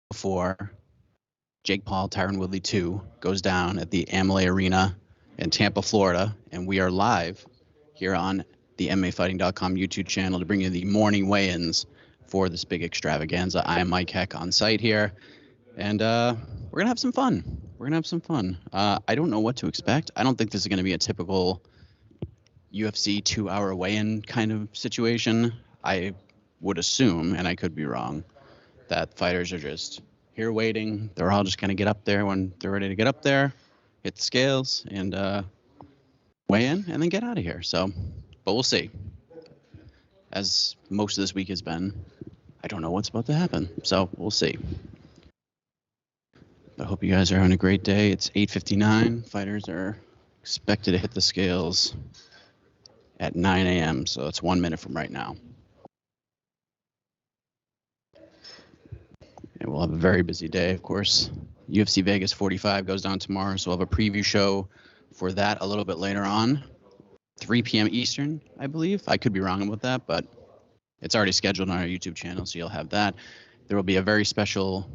Before Jake Paul, Tyron Woodley 2 goes down at the MMA Arena in Tampa, Florida, and we are live here on the MMAfighting.com YouTube channel to bring you the morning weigh-ins for this big extravaganza. I am Mike Heck on site here, and we're gonna have some fun. I don't know what to expect. I don't think this is gonna be a typical UFC 2-hour weigh-in kind of situation. I would assume, and I could be wrong, that fighters are just here waiting. They're all just going to get up there when they're ready to get up there, hit the scales, and weigh in, and then get out of here. So, but we'll see. As most of this week has been, I don't know what's about to happen. So we'll see. I hope you guys are having a great day. It's 8:59. Fighters are expected to hit the scales at 9 a.m. So it's 1 minute from right now. And we'll have a very busy day, of course. UFC Vegas 45 goes down tomorrow, so we'll have a preview show for that a little bit later on. 3 p.m. Eastern, I believe. I could be wrong about that, but it's already scheduled on our YouTube channel, so you'll have that. There will be a very special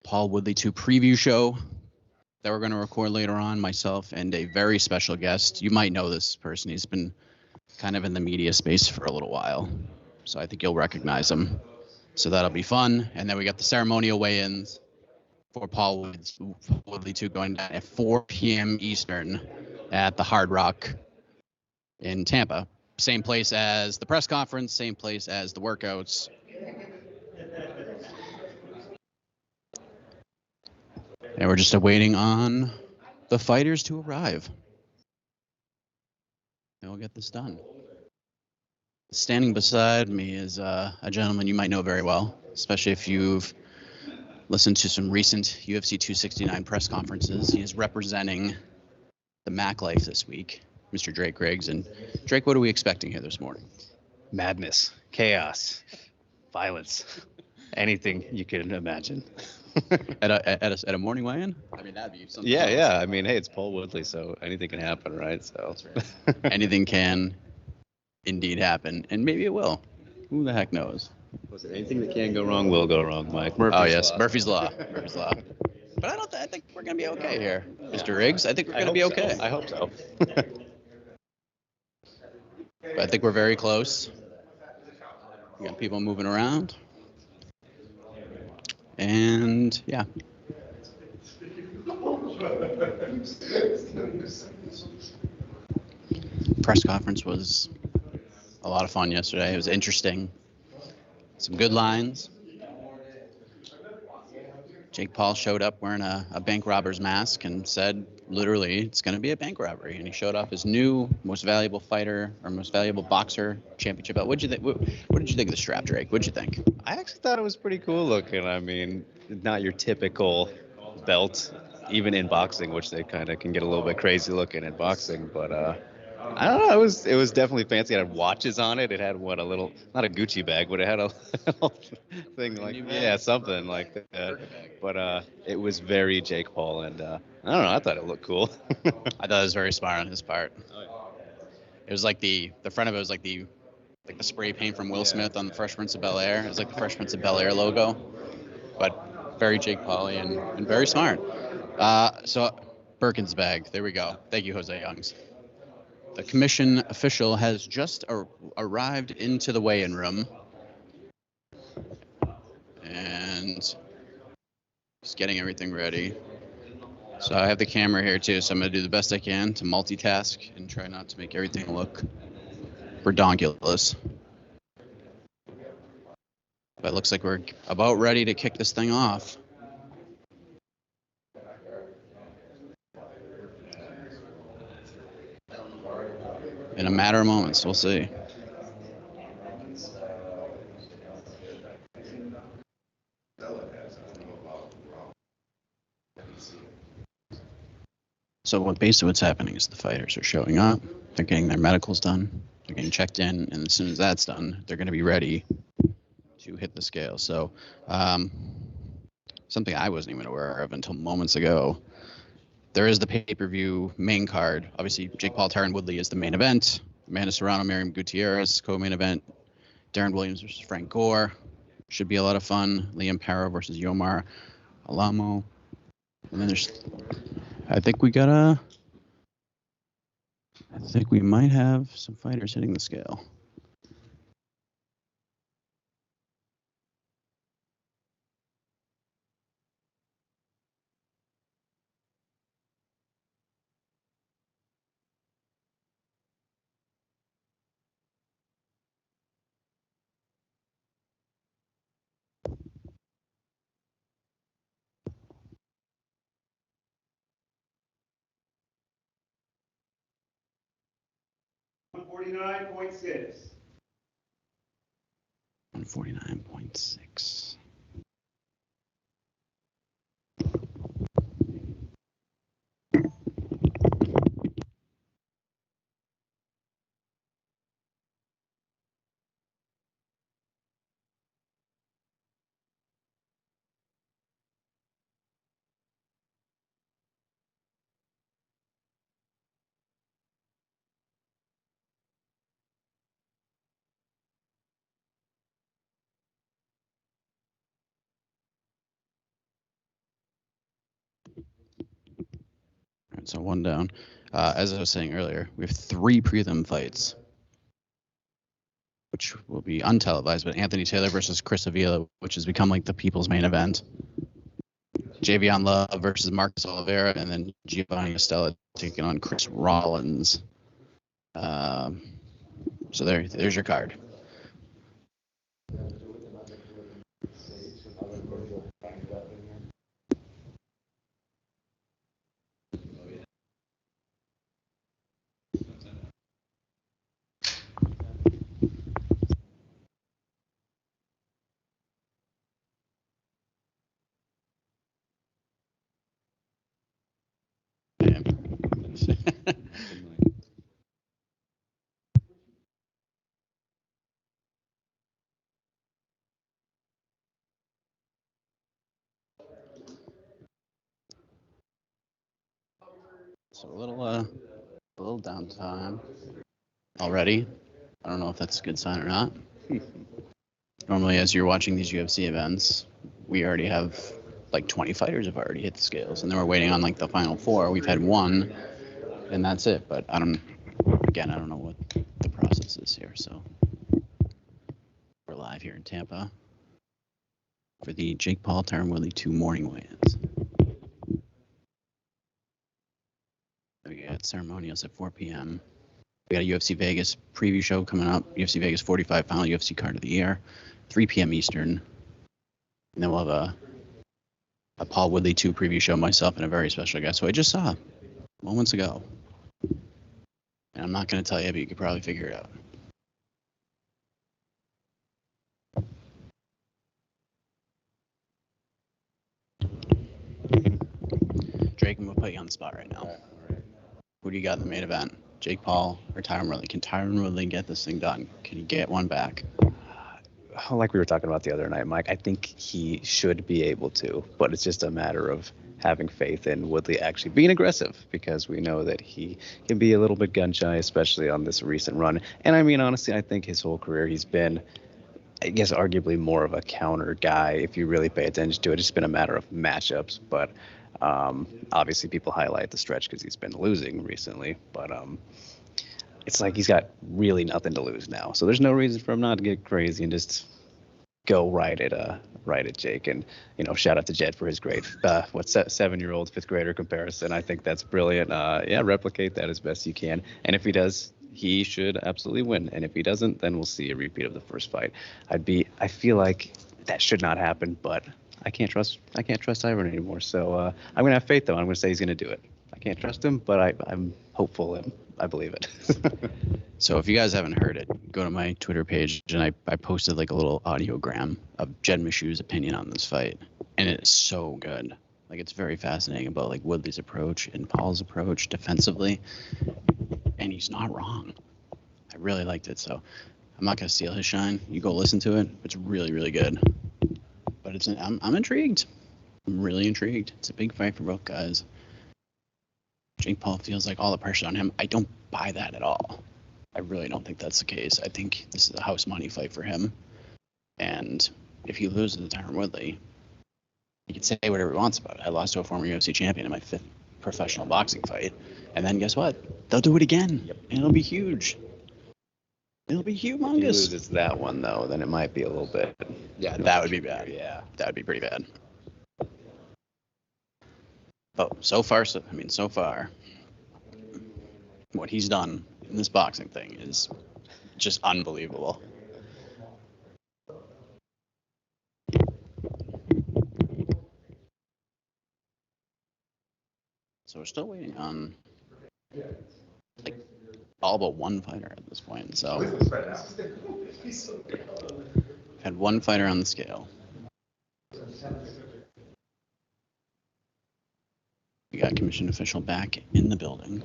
Paul Woodley 2 preview show that we're going to record later on, myself and a very special guest. You might know this person. He's been kind of in the media space for a little while, so I think you'll recognize him. So that'll be fun. And then we got the ceremonial weigh-ins for Paul Woodley 2 going down at 4 p.m. Eastern at the Hard Rock in Tampa. Same place as the press conference, same place as the workouts. And we're just waiting on the fighters to arrive. And we'll get this done. Standing beside me is a gentleman you might know very well, especially if you've listened to some recent UFC 269 press conferences. He is representing the Mac Life this week, Mr. Drake Griggs. And Drake, what are we expecting here this morning? Madness, chaos, violence, anything you can imagine. at a morning weigh-in? I mean, that'd be something. Yeah. I mean, hey, it's Paul Woodley, so anything can happen, right? So that's right. Anything can indeed happen, and maybe it will. Who the heck knows? Listen, anything that can go wrong will go wrong, Mike. Murphy's Law. But I think we're gonna be okay here, Mr. Riggs. I think we're gonna be okay. I hope so. But I think we're very close. We got people moving around, and yeah. Press conference was a lot of fun yesterday. It was interesting. Some good lines. Jake Paul showed up wearing a bank robber's mask and said, literally, it's going to be a bank robbery. And he showed off his new most valuable fighter or most valuable boxer championship belt. What did you think of the strap, Drake? What'd you think? I actually thought it was pretty cool looking. I mean, not your typical belt, even in boxing, which they kind of can get a little bit crazy looking in boxing. But I don't know. It was definitely fancy. It had watches on it. It had not a Gucci bag, but it had a little thing like something like that. But it was very Jake Paul, and I don't know. I thought it looked cool. I thought it was very smart on his part. Oh, yeah. It was like the front of it was like the spray paint from Will Smith on the Fresh Prince of Bel-Air. It was like the Fresh Prince of Bel-Air logo, but very Jake Paul-y and very smart. So Birkin's bag. There we go. Thank you, Jose Youngs. The commission official has just arrived into the weigh-in room. And he's getting everything ready. So I have the camera here too, so I'm going to do the best I can to multitask and try not to make everything look redonkulous. But it looks like we're about ready to kick this thing off. In a matter of moments, we'll see. So basically what's happening is the fighters are showing up, they're getting their medicals done, they're getting checked in, and as soon as that's done, they're going to be ready to hit the scale. So something I wasn't even aware of until moments ago, there is the pay-per-view main card. Obviously, Jake Paul, Tyron Woodley is the main event. Amanda Serrano, Miriam Gutierrez, co-main event. Darren Williams versus Frank Gore. Should be a lot of fun. Liam Parra versus Yomar Alamo. And then I think we might have some fighters hitting the scale. $149.6. 149.6. All right, so one down. As I was saying earlier, we have 3 prelim fights, which will be untelevised, but Anthony Taylor versus Chris Avila, which has become like the people's main event. Javion Love versus Marcus Oliveira, and then Giovanni Estella taking on Chris Rollins. So there's your card. So a little downtime already. I don't know if that's a good sign or not. Normally, as you're watching these UFC events, we already have like 20 fighters have already hit the scales, and then we're waiting on like the final 4. We've had 1, and that's it. But I don't know what the process is here. So we're live here in Tampa for the Jake Paul, Tyron Woodley 2 morning weigh-ins. We got ceremonials at 4 p.m. We got a UFC Vegas preview show coming up. UFC Vegas 45 final UFC card of the year, 3 p.m. Eastern. And then we'll have a Paul Woodley 2 preview show, myself and a very special guest who I just saw moments ago. And I'm not going to tell you, but you could probably figure it out. Drake, I'm going to put you on the spot right now. Who do you got in the main event? Jake Paul or Tyron Woodley? Can Tyron Woodley get this thing done? Can he get one back? Like we were talking about the other night, Mike, I think he should be able to, but it's just a matter of having faith in Woodley actually being aggressive, because we know that he can be a little bit gun shy, especially on this recent run. And I mean, honestly, I think his whole career he's been I guess arguably more of a counter guy if you really pay attention to it. It's just been a matter of matchups, but obviously people highlight the stretch because he's been losing recently. But it's like he's got really nothing to lose now, so there's no reason for him not to get crazy and just go right at Jake. And shout out to Jed for his great 7-year-old fifth grader comparison. I think that's brilliant. Yeah, replicate that as best you can, and if he does, he should absolutely win. And if he doesn't, then we'll see a repeat of the first fight. I feel like that should not happen, but I can't trust Tyron anymore. So I'm gonna have faith though. I'm gonna say he's gonna do it. I can't trust him, but I'm hopeful and I believe it. So if you guys haven't heard it, go to my Twitter page, and I posted like a little audiogram of Jed Meshu's opinion on this fight, and it is so good. Like, it's very fascinating about like Woodley's approach and Paul's approach defensively, and he's not wrong. I really liked it, so I'm not gonna steal his shine. You go listen to it. It's really, really good. But I'm intrigued. I'm really intrigued. It's a big fight for both guys. Jake Paul feels like all the pressure on him. I don't buy that at all. I really don't think that's the case. I think this is a house money fight for him. And if he loses to Tyron Woodley, he can say whatever he wants about it. I lost to a former UFC champion in my 5th professional boxing fight. And then guess what? They'll do it again. Yep. And it'll be huge. It'll be If he humongous. loses that one, though, then it might be a little bit. Yeah, that would be bad. Yeah. That would be pretty bad. But so far, what he's done in this boxing thing is just unbelievable. So we're still waiting on like all but one fighter at this point. So had one fighter on the scale. We got commission official back in the building.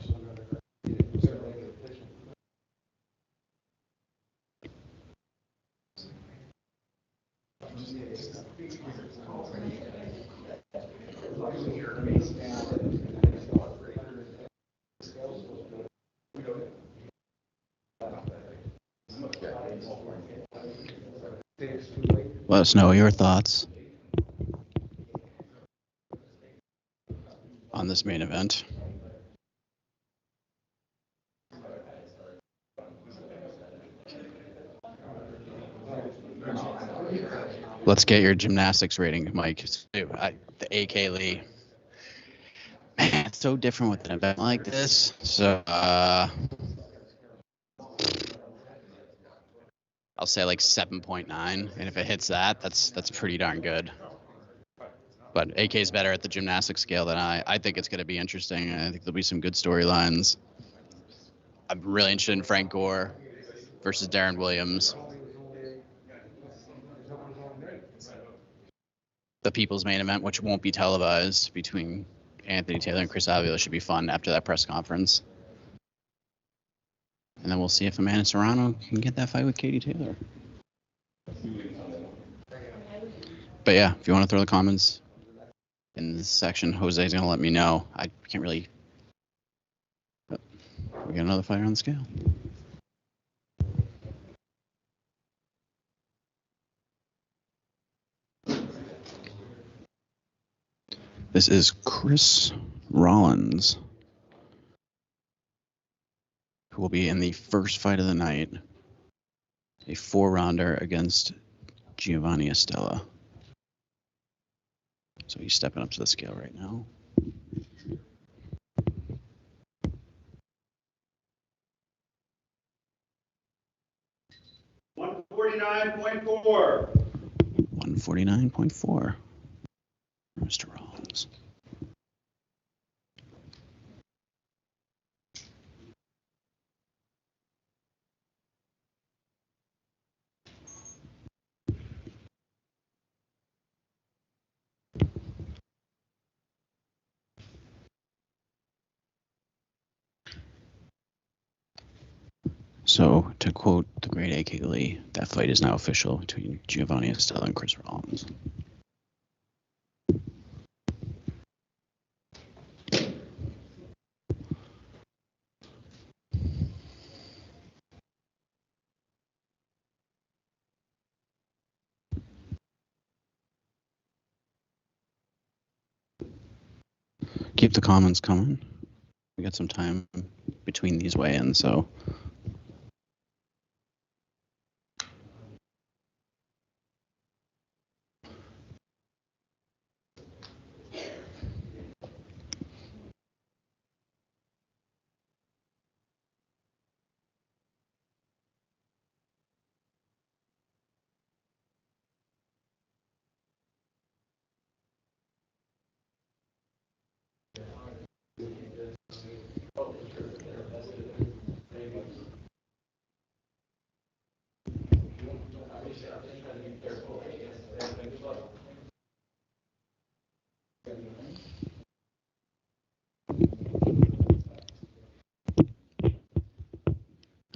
Let us know your thoughts on this main event. Let's get your gymnastics rating, Mike. The AK Lee. Man, it's so different with an event like this. So I'll say like 7.9, and if it hits that, that's pretty darn good. But AK's better at the gymnastics scale than I. I think it's going to be interesting. I think there'll be some good storylines. I'm really interested in Frank Gore versus Darren Williams. The People's Main Event, which won't be televised, between Anthony Taylor and Chris Avila, should be fun after that press conference. And then we'll see if Amanda Serrano can get that fight with Katie Taylor. But yeah, if you want to throw the comments in this section, Jose's going to let me know. I can't really... But we got another fighter on the scale. This is Chris Rollins, who will be in the first fight of the night, a 4-rounder against Giovanni Estella. So he's stepping up to the scale right now. $149.4. 149.4. Mr. Rollins. So, to quote the great A.K. Lee, that fight is now official between Giovanni Estella and Chris Rollins. Keep the comments coming. We got some time between these weigh-ins, so.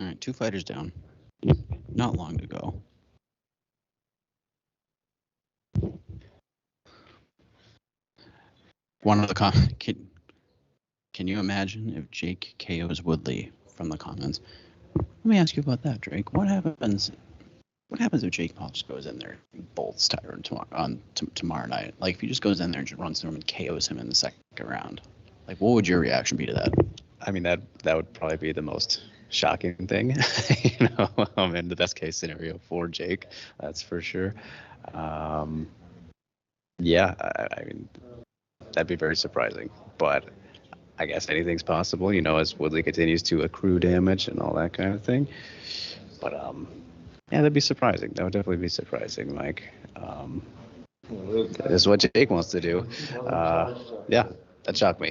All right, 2 fighters down. Not long to go. One of the can you imagine if Jake KOs Woodley from the comments? Let me ask you about that, Drake. What happens if Jake Paul just goes in there and bolts Tyron tomorrow night? Like, if he just goes in there and just runs through him and KOs him in the second round, like, what would your reaction be to that? I mean, that would probably be the most shocking thing, in the best case scenario for Jake, that's for sure. Yeah, I mean, that'd be very surprising, but I guess anything's possible, as Woodley continues to accrue damage and all that kind of thing. But yeah, that'd be surprising. That would definitely be surprising. Like, this is what Jake wants to do. Yeah, that shocked me.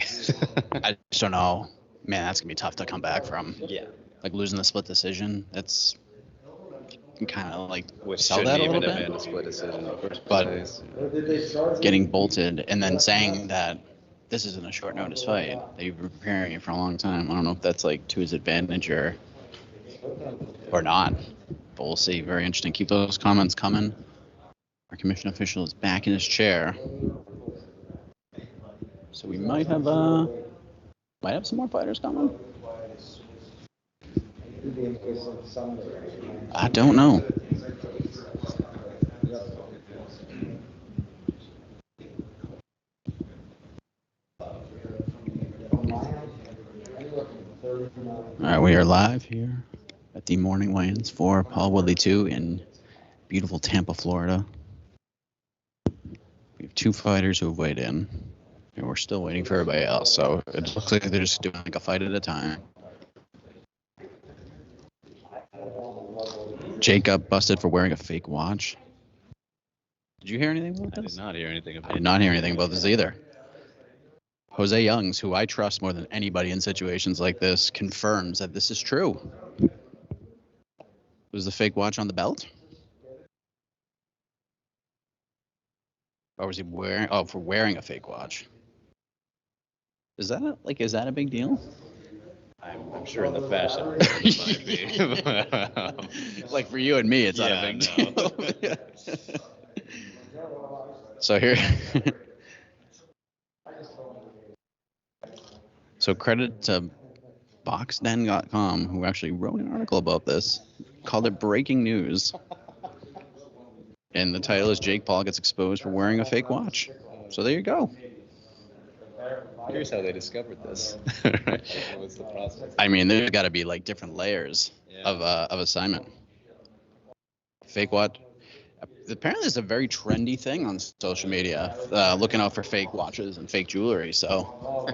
I just don't know. Man, that's gonna be tough to come back from. Yeah. Like, losing the split decision, that's kind of like Which sell that a little even have bit. been a split decision in the first But place. getting bolted and then saying that this isn't a short notice fight, that you've been preparing it for a long time. I don't know if that's like to his advantage or not. But we'll see. Very interesting. Keep those comments coming. Our commission official is back in his chair. So we might have some more fighters coming. I don't know. All right, we are live here at the morning weigh-ins for Paul Woodley 2 in beautiful Tampa, Florida. We have 2 fighters who have weighed in, and we're still waiting for everybody else. So it looks like they're just doing like a fight at a time. Jake got busted for wearing a fake watch. Did you hear anything about this? I did not hear anything about I did not hear anything about this either. Jose Youngs, who I trust more than anybody in situations like this, confirms that this is true. Was the fake watch on the belt? Or was he wearing? Oh, for wearing a fake watch. Is that a big deal? I'm sure in the fashion world it might be. Like, for you and me, it's not a big deal. So here. So credit to BoxDen.com, who actually wrote an article about this, called it breaking news. And the title is Jake Paul gets exposed for wearing a fake watch. So there you go. Here's how they discovered this. What's the process? I mean, there's got to be like different layers of assignment. Fake watch. Apparently, it's a very trendy thing on social media, looking out for fake watches and fake jewelry. So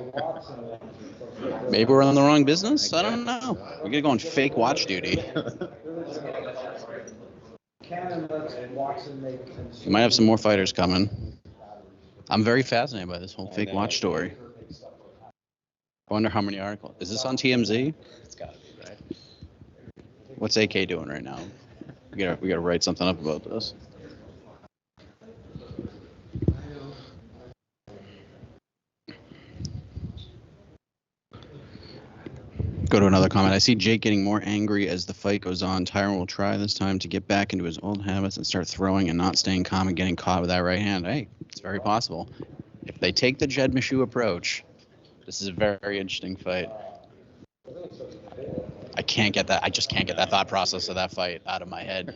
maybe we're on the wrong business. I don't know. We're gonna go on fake watch duty. We might have some more fighters coming. I'm very fascinated by this whole fake watch story. I wonder how many articles. Is this on TMZ? It's gotta be, right? What's AK doing right now? We gotta write something up about this. Go to another comment. I see Jake getting more angry as the fight goes on. Tyron will try this time to get back into his old habits and start throwing and not staying calm and getting caught with that right hand. Hey, it's very possible. If they take the Jed Meshew approach, this is a very interesting fight. I just can't get that thought process of that fight out of my head.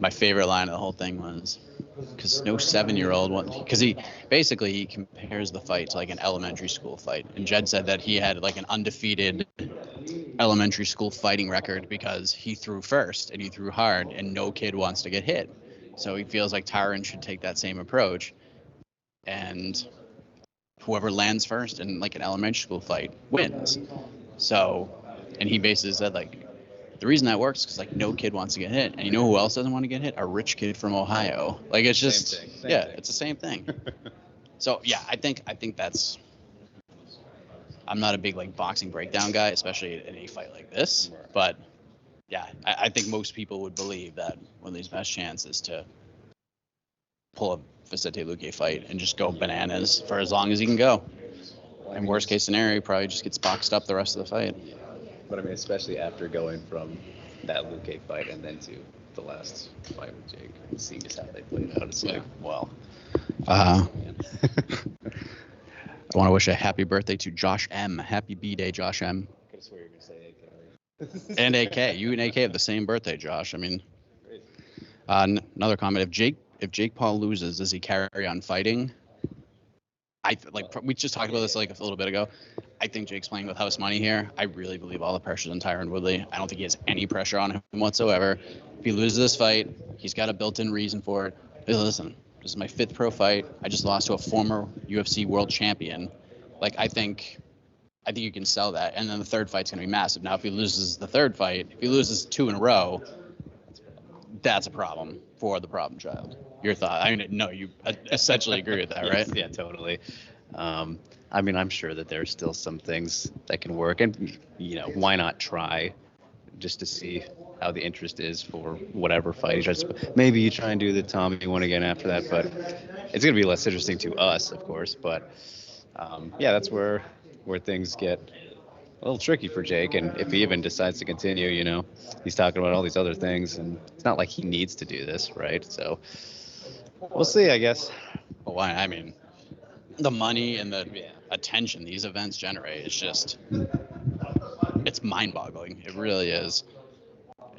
my favorite line of the whole thing was, because no 7-year-old, because he compares the fight to like an elementary school fight, and Jed said that he had like an undefeated elementary school fighting record because he threw first and he threw hard, and no kid wants to get hit. So he feels like Tyron should take that same approach, and whoever lands first in like an elementary school fight wins. So, and he basically said like, the reason that works is because like no kid wants to get hit, and you know who else doesn't want to get hit? A rich kid from Ohio. Like it's just Same thing. It's the same thing. So yeah, I think that's. I'm not a big like boxing breakdown guy, especially in a fight like this. But yeah, I think most people would believe that Woodley's best chance is to pull a Vicente Luque fight and just go bananas for as long as he can go. And worst case scenario, he probably just gets boxed up the rest of the fight. Yeah. But I mean, especially after going from that Luque fight and then to the last fight with Jake, and seeing just how they played out, it's like, wow. I want to wish a happy birthday to Josh M. Happy B-Day, Josh M. I could have sworn you were going to say AK. And AK. You and AK have the same birthday, Josh. I mean, another comment. If Jake Paul loses, does he carry on fighting? We just talked about this like a little bit ago. I think Jake's playing with house money here. I really believe all the pressure's on Tyron Woodley. I don't think he has any pressure on him whatsoever. If he loses this fight, he's got a built-in reason for it. Hey, listen, this is my 5th pro fight. I just lost to a former UFC world champion. Like, I think you can sell that. And then the 3rd fight's going to be massive. Now, if he loses the 3rd fight, if he loses 2 in a row, that's a problem for the problem child. Your thought? I mean, no, you essentially agree with that, right? Yeah, totally. I mean, I'm sure that there's still some things that can work, and why not try just to see how the interest is for whatever fight he tries to. Maybe you try and do the Tommy one again after that, but it's gonna be less interesting to us, of course. But yeah, that's where things get a little tricky for Jake, and if he even decides to continue, he's talking about all these other things, and it's not like he needs to do this, right? So we'll see, I guess. Well, I mean, the money and the attention these events generate, it's mind-boggling. It really is.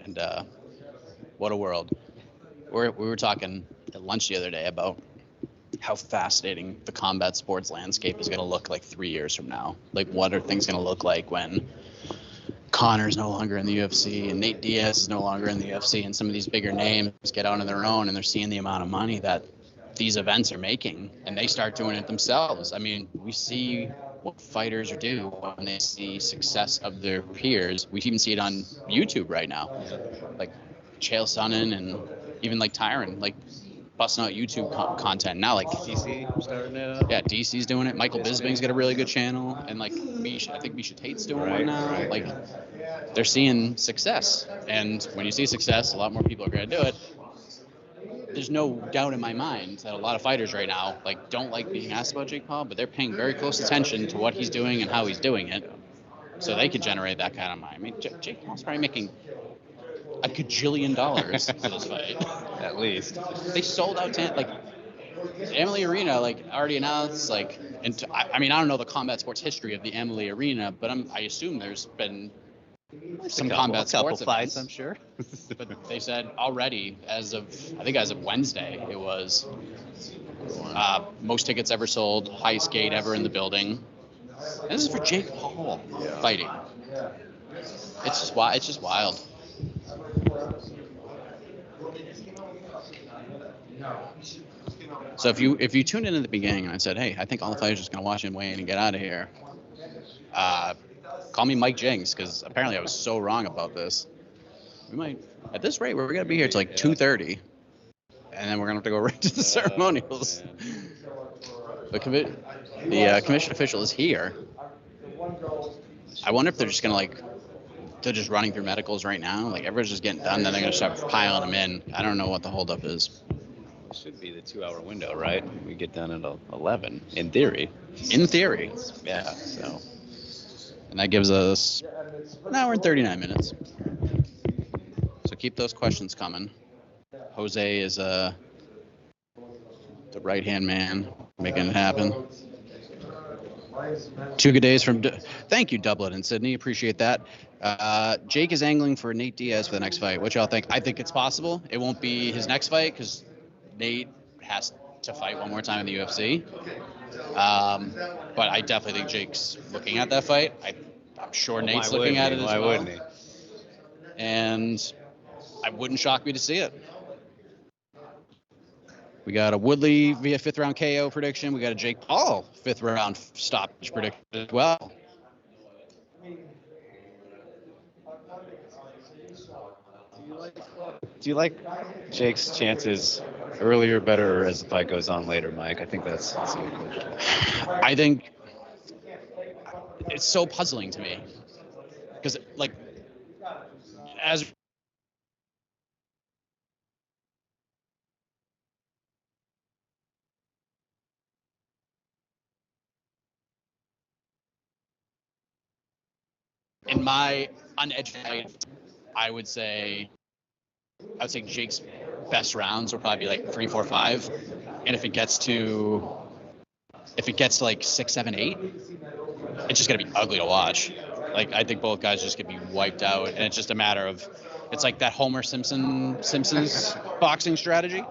And what a world. We were talking at lunch the other day about how fascinating the combat sports landscape is going to look like 3 years from now. Like, what are things going to look like when Connor's no longer in the UFC and Nate Diaz is no longer in the UFC, and some of these bigger names get out on their own and they're seeing the amount of money that these events are making, and they start doing it themselves. I mean, we see what fighters do when they see success of their peers. We even see it on YouTube right now, like Chael Sonnen and even like Tyron, like busting out YouTube content now. Like DC starting it up. Yeah, DC's doing it. Michael Bisping's got a really good channel, and like I think Misha Tate's doing one now. Right. Like, they're seeing success, and when you see success, a lot more people are going to do it. There's no doubt in my mind that a lot of fighters right now don't like being asked about Jake Paul, but they're paying very close attention to what he's doing and how he's doing it, so they could generate that kind of money. I mean, Jake Paul's probably making $1 gajillion for this fight. At least. They sold out Emily Arena already announced I mean, I don't know the combat sports history of the Emily Arena, but I assume there's been some combat sports fights, events. I'm sure. But they said already, as of Wednesday, it was most tickets ever sold, highest gate ever in the building. And this is for Jake Paul fighting. It's just wild. It's just wild. So if you tuned in at the beginning and I said, hey, I think all the fighters are just gonna watch and weigh in and get out of here, call me Mike Jinks, because apparently I was so wrong about this. We might, at this rate, we're gonna be here till 2:30, and then we're gonna have to go right to the ceremonials. The commission official is here. I wonder if they're just gonna they're just running through medicals right now. Everyone's just getting done, then they're gonna start piling them in. I don't know what the holdup is. It should be the 2-hour window, right? We get done at 11, in theory. In theory. Yeah, so. And that gives us an hour and 39 minutes. So keep those questions coming. Jose is the right-hand man making it happen. 2 good days from. Thank you, Dublin and Sydney. Appreciate that. Jake is angling for Nate Diaz for the next fight. What y'all think? I think it's possible. It won't be his next fight because Nate has to fight one more time in the UFC. But I definitely think Jake's looking at that fight. I'm sure Nate's looking at it as well. Why wouldn't he? And it wouldn't shock me to see it. We got a Woodley via 5th round KO prediction. We got a Jake Paul 5th round stoppage prediction as well. Do you like Jake's chances earlier, better, or as the fight goes on later, Mike? I think that's a good question. I think it's so puzzling to me because, like, as in my uneducated, I would say Jake's best rounds will probably be like 3, 4, 5, and if it gets to like 6, 7, 8, it's just gonna be ugly to watch. Like, I think both guys are just gonna be wiped out, and it's just a matter of, it's like that Homer Simpson's boxing strategy,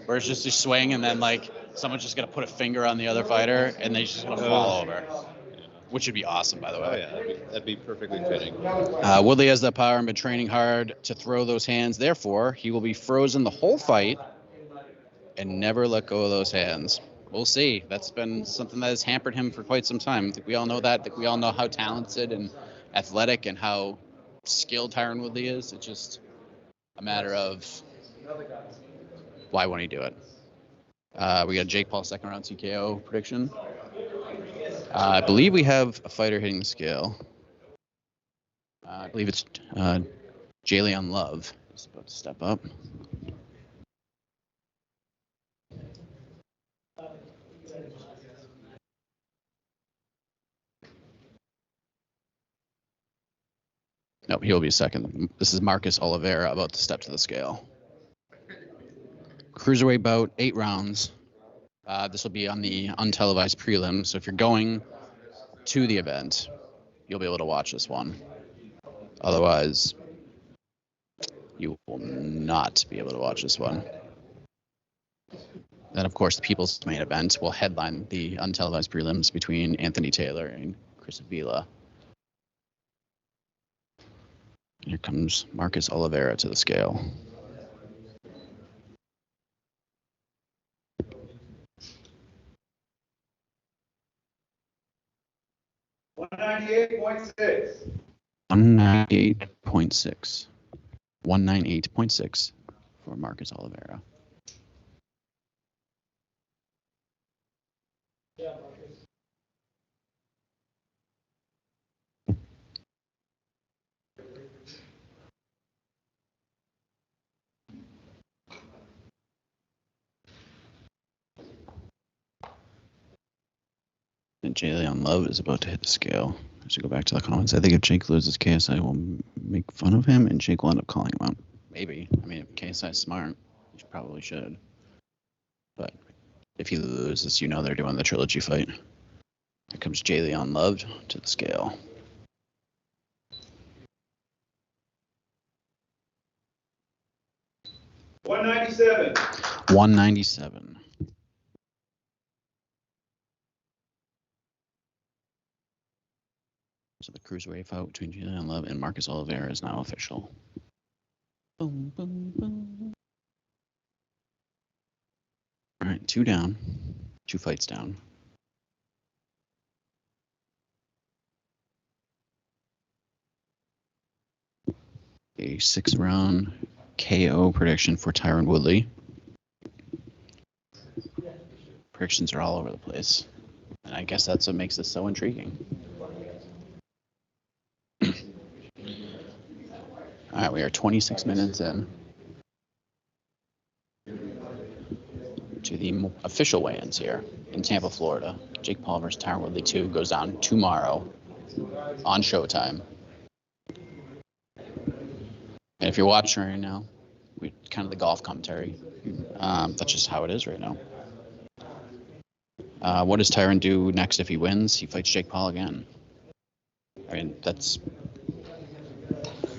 where it's just a swing and then like someone's just gonna put a finger on the other fighter and they're just gonna fall over, which would be awesome, by the way. Oh yeah, that'd be perfectly fitting. Woodley has that power and been training hard to throw those hands. Therefore, he will be frozen the whole fight and never let go of those hands. We'll see. That's been something that has hampered him for quite some time. I think we all know that. I think we all know how talented and athletic and how skilled Tyron Woodley is. It's just a matter of why won't he do it? We got Jake Paul 2nd round TKO prediction. I believe we have a fighter hitting the scale. I believe it's Jalen Love is about to step up. Nope, he'll be second. This is Marcus Oliveira about to step to the scale. Cruiserweight bout, 8 rounds. This will be on the untelevised prelim, so if you're going to the event, you'll be able to watch this one. Otherwise, you will not be able to watch this one. Then, of course, the People's Main Event will headline the untelevised prelims between Anthony Taylor and Chris Avila. Here comes Marcus Oliveira to the scale. $198.6. 198.6. 198.6 for Marcus Oliveira. Yeah, Marcus. And Jalen Love is about to hit the scale. I should go back to the comments. I think if Jake loses, KSI will make fun of him, and Jake will end up calling him out. Maybe. I mean, if KSI is smart, he probably should. But if he loses, you know they're doing the trilogy fight. Here comes Jalen Love to the scale. $197. 197. So the cruiserweight fight between Jalen Love and Marcus Oliveira is now official. Boom, boom, boom. All right, 2 down. 2 fights down. A 6th round KO prediction for Tyron Woodley. Predictions are all over the place. And I guess that's what makes this so intriguing. All right, we are 26 minutes in to the official weigh-ins here in Tampa, Florida. Jake Paul versus Tyron Woodley 2 goes down tomorrow on Showtime. And if you're watching right now, we kind of the golf commentary. That's just how it is right now. What does Tyron do next if he wins? He fights Jake Paul again. I mean, that's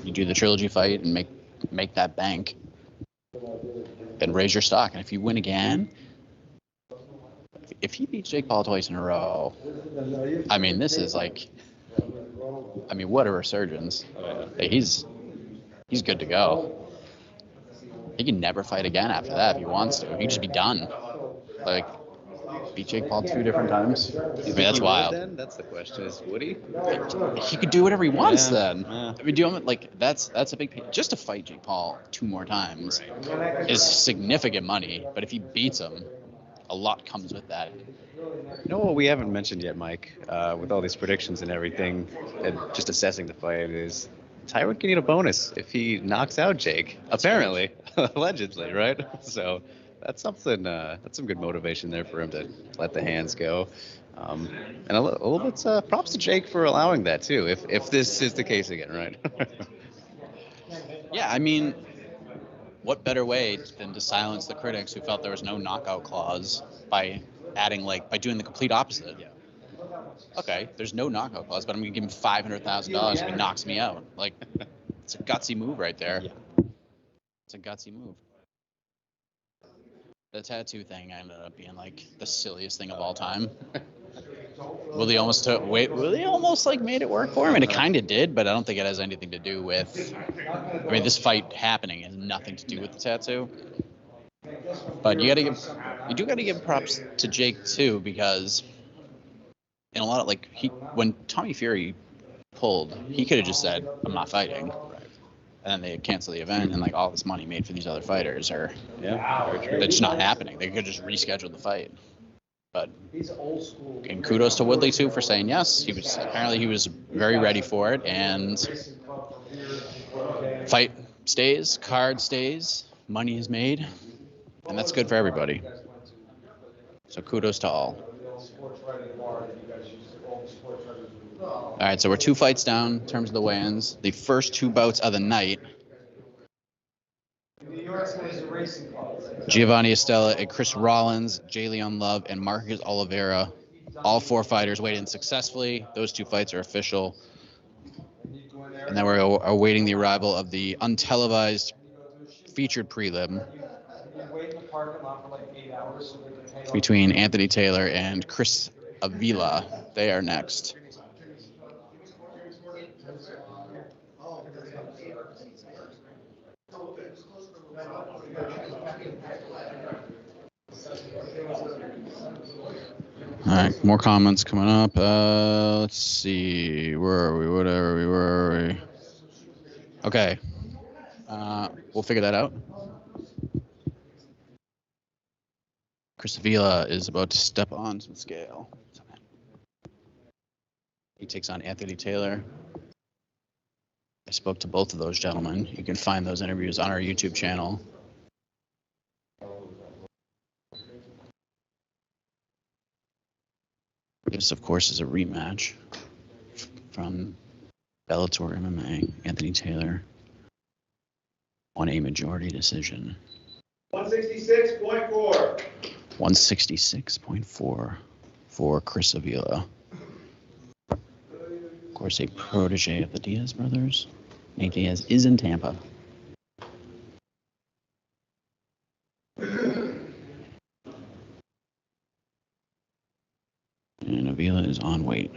you do the trilogy fight and make that bank, then raise your stock. And if you win again, if he beats Jake Paul twice in a row, I mean, this is like, I mean, what a resurgence. He's good to go. He can never fight again after that if he wants to. He can just be done. Like, beat Jake Paul 2 different times. I mean, that's wild. Then? That's the question. Is would he? He could do whatever he wants then. Yeah. I mean, do you like that's a big just to fight Jake Paul 2 more times is significant money. But if he beats him, a lot comes with that. You know what we haven't mentioned yet, Mike, with all these predictions and everything, and just assessing the fight is Tyron can get a bonus if he knocks out Jake. Apparently, allegedly, right? So that's something. That's some good motivation there for him to let the hands go. And a little bit props to Jake for allowing that too. If this is the case again, right? Yeah, I mean, what better way than to silence the critics who felt there was no knockout clause by doing the complete opposite? Yeah. Okay, there's no knockout clause, but I'm gonna give him $500,000 if he knocks me out. Like, it's a gutsy move right there. Yeah. It's a gutsy move. The tattoo thing ended up being like the silliest thing of all time. Woodley almost made it work for him, and it kind of did, but I don't think it has anything to do with. I mean, this fight happening has nothing to do with the tattoo. But you do gotta give props to Jake too, because in a lot of when Tommy Fury pulled, he could have just said, "I'm not fighting," and then they cancel the event, and like all this money made for these other fighters are that's just not happening. They could just reschedule the fight. But and kudos to Woodley too for saying yes. He was very ready for it, and fight stays, card stays, money is made, and that's good for everybody. So kudos to all. All right, so we're 2 fights down in terms of the weigh-ins. The first 2 bouts of the night. Giovanni Estella and Chris Rollins, Jalen Love, and Marcus Oliveira. All 4 fighters weighed in successfully. Those 2 fights are official. And then we're awaiting the arrival of the untelevised featured prelim between Anthony Taylor and Chris Avila. They are next. All right, more comments coming up. Let's see. Where are we? Okay. We'll figure that out. Chris Avila is about to step on some scale. He takes on Anthony Taylor. I spoke to both of those gentlemen. You can find those interviews on our YouTube channel. This, of course, is a rematch from Bellator MMA. Anthony Taylor won a majority decision. 166.4. 166.4 for Chris Avila. Of course, a protege of the Diaz brothers. Nate Diaz is in Tampa. And Avila is on weight.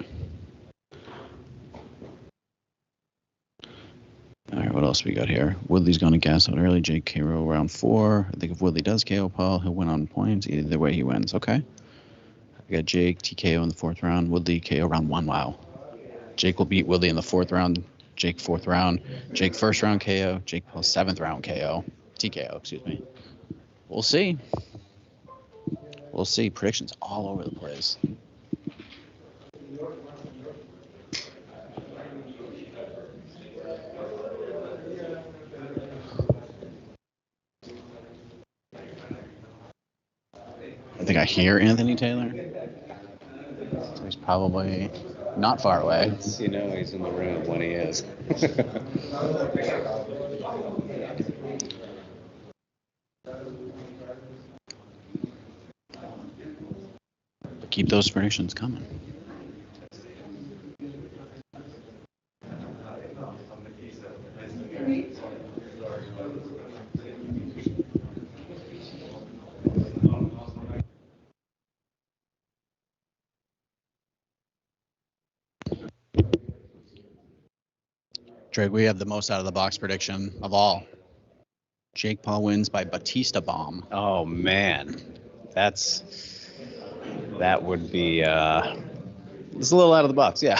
All right, what else we got here? Woodley's going to gas out early. Jake KO round 4. I think if Woodley does KO Paul, he'll win on points. Either way, he wins. Okay. I got Jake TKO in the 4th round. Woodley KO round 1. Wow. Jake will beat Woodley in the 4th round. Jake 4th round. Jake 1st round KO. Jake Paul 7th round KO. TKO, excuse me. We'll see. We'll see. Predictions all over the place. I think I hear Anthony Taylor. So he's probably not far away. You know he's in the room when he is. The Keep those predictions coming. Drake, we have the most out of the box prediction of all. Jake Paul wins by Batista bomb. Oh man, that would be it's a little out of the box. Yeah.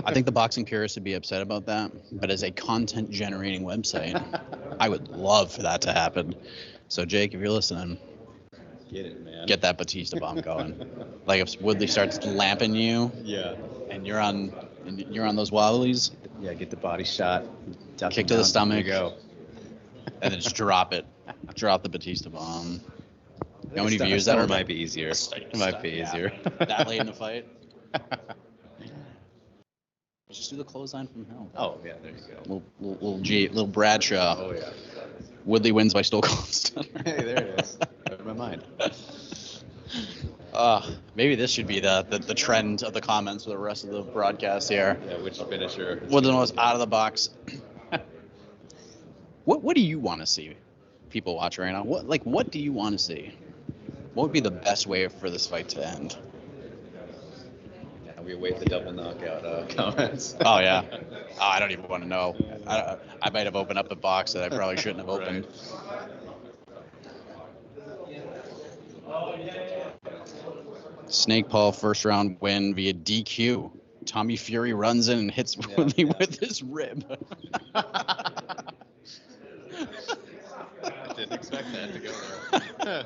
I think the boxing purists would be upset about that, but as a content generating website, I would love for that to happen. So Jake, if you're listening, Get it, man. get that Batista bomb going. Like if Woodley starts lamping you, Yeah. and you're on those wobblies, Yeah, get the body shot. kick to the stomach, There you go. and then just drop it. Drop the Batista bomb. How many views that that'll might get? be easier. It might be easier. That late in the fight. Just do the clothesline from hell. Oh yeah, there you go. Little Bradshaw. Oh yeah. Woodley wins by Stone Cold Stunner. Hey, there it is. Never my mind. Maybe this should be the trend of the comments for the rest of the broadcast here. Yeah, which finisher? What's the most out of the box? What do you want to see people watch right now? What do you want to see? What would be the best way for this fight to end? Yeah, we await the double knockout comments. Oh yeah. Oh, I don't even want to know. I might have opened up a box that I probably shouldn't have opened. Snake Paul first round win via DQ. Tommy Fury runs in and hits Woodley with his rib. Didn't expect that to go there.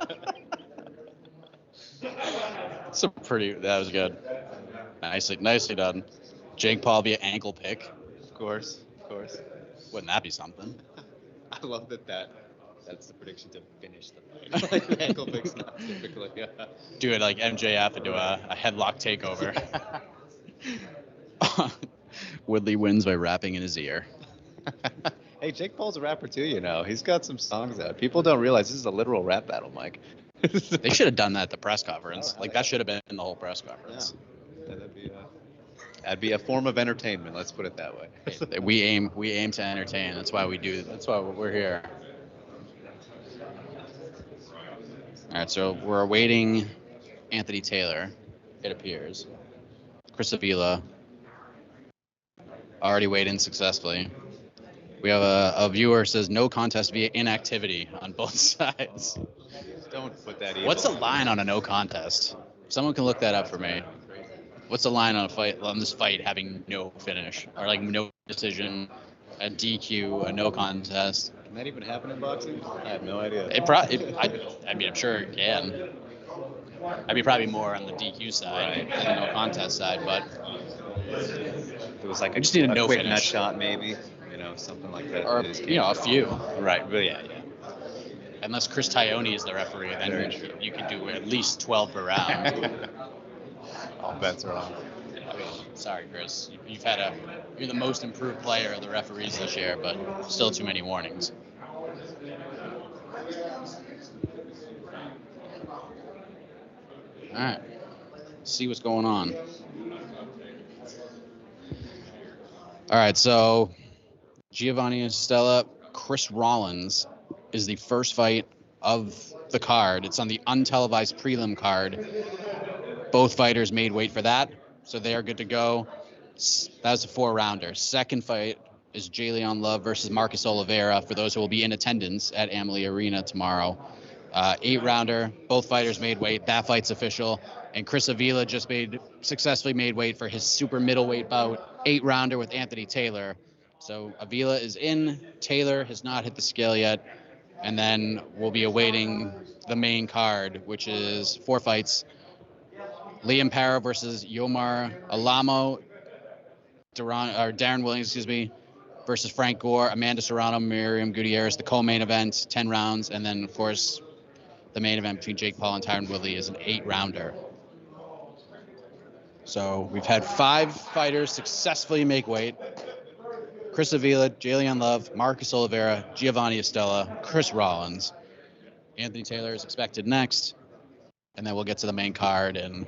That was good. Nicely done. Jake Paul via ankle pick. Of course. Wouldn't that be something? I love that's the prediction to finish the fight. Like, ankle pick's not typically. Do it like MJF and do a headlock takeover. Woodley wins by rapping in his ear. Hey, Jake Paul's a rapper too, you know. He's got some songs out. People don't realize this is a literal rap battle, Mike. They should have done that at the press conference. That should have been in the whole press conference. Yeah, that'd be a form of entertainment. Let's put it that way. We aim to entertain. That's why we're here. All right, so we're awaiting Anthony Taylor, it appears. Chris Avila already weighed in successfully. We have a viewer says no contest via inactivity on both sides. Don't put that. What's the line on a no contest? Someone can look that up for me. What's the line on this fight having no finish or like no decision, a DQ, a no contest? Can that even happen in boxing? I have no idea. I'm sure it can. I'd be probably more on the DQ side than the no contest side, but it was like I just need a no quick finish nut shot, maybe, something like that. Or a few. Right. Well, yeah. Unless Chris Tyone is the referee, then you can do at least 12 per round. All bets are on. Sorry, Chris. You're the most improved player of the referees this year, but still too many warnings. All right. See what's going on. All right, so Giovanni Stella, Chris Rollins is the first fight of the card. It's on the untelevised prelim card. Both fighters made weight for that, so they are good to go. That was a 4-rounder. Second fight is Jalen Love versus Marcus Oliveira for those who will be in attendance at Amalie Arena tomorrow. 8-rounder. Both fighters made weight. That fight's official. And Chris Avila just successfully made weight for his super middleweight bout, 8-rounder with Anthony Taylor. So Avila is in. Taylor has not hit the scale yet. And then we'll be awaiting the main card, which is 4 fights. Liam Parra versus Yomar Alamo. Darren Williams, versus Frank Gore. Amanda Serrano, Miriam Gutierrez. The co-main event, 10 rounds. And then, of course, the main event between Jake Paul and Tyron Woodley is an 8-rounder. So we've had 5 fighters successfully make weight. Chris Avila, Jalen Love, Marcus Oliveira, Giovanni Estella, Chris Rollins. Anthony Taylor is expected next. And then we'll get to the main card and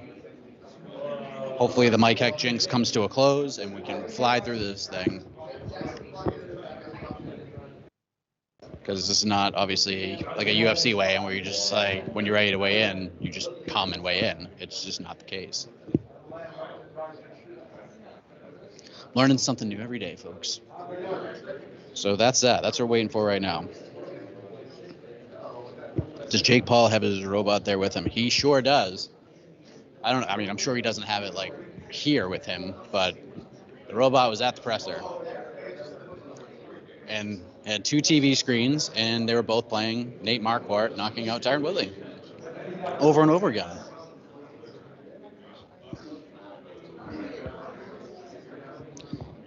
Hopefully the Mike Heck jinx comes to a close and we can fly through this thing. Because this is not obviously like a UFC weigh-in where you just like, when you're ready to weigh in, you just come and weigh in. It's just not the case. Learning something new every day, folks. So that's that. That's what we're waiting for right now. Does Jake Paul have his robot there with him? He sure does. I'm sure he doesn't have it like here with him, but the robot was at the presser. And had 2 TV screens, and they were both playing Nate Marquardt knocking out Tyron Woodley over and over again.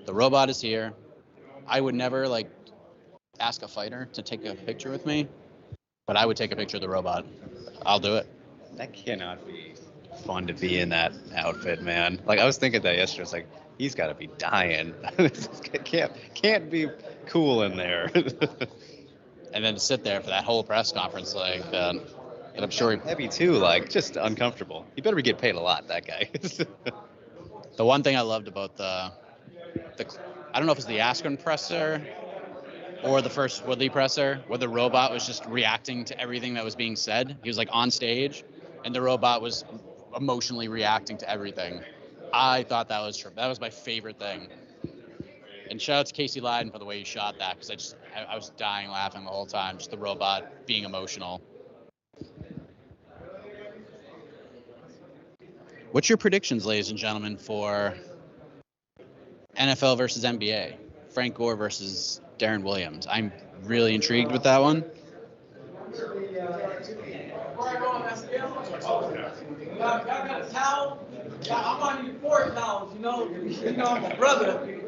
The robot is here. I would never ask a fighter to take a picture with me, but I would take a picture of the robot. I'll do it. That cannot be fun to be in that outfit, man. Like I was thinking that yesterday. It's like he's got to be dying. can't be cool in there. And then to sit there for that whole press conference like that. And I'm sure heavy too, like just uncomfortable. He better be getting paid a lot, that guy. The one thing I loved about the I don't know if it's the Askren presser or the first Woodley presser, where the robot was just reacting to everything that was being said. He was like on stage, and the robot was emotionally reacting to everything. I thought that was my favorite thing. And shout out to Casey Lyden for the way he shot that, because I was dying laughing the whole time, just the robot being emotional. What's your predictions, ladies and gentlemen, for NFL versus NBA? Frank Gore versus Darren Williams. I'm really intrigued with that one. Y'all got a towel? I'm on you 4 towels, you know I'm a brother.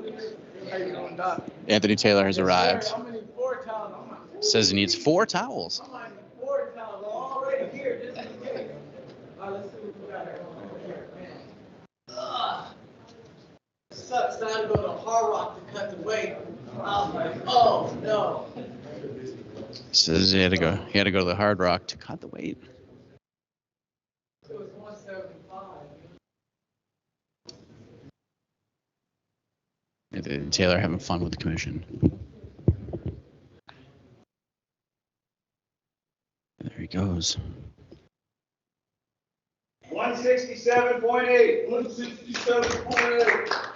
Anthony Taylor has arrived. I'm gonna need 4 towels. Says he needs 4 towels. I'm gonna need 4 towels already here, just in case. All right, let's see what we got here. Sucks that I had to go to Hard Rock to cut the weight. I was like, oh no. Says he had to go to the Hard Rock to cut the weight. It was 175. Anthony Taylor having fun with the commission. There he goes. 167.8. 167.8.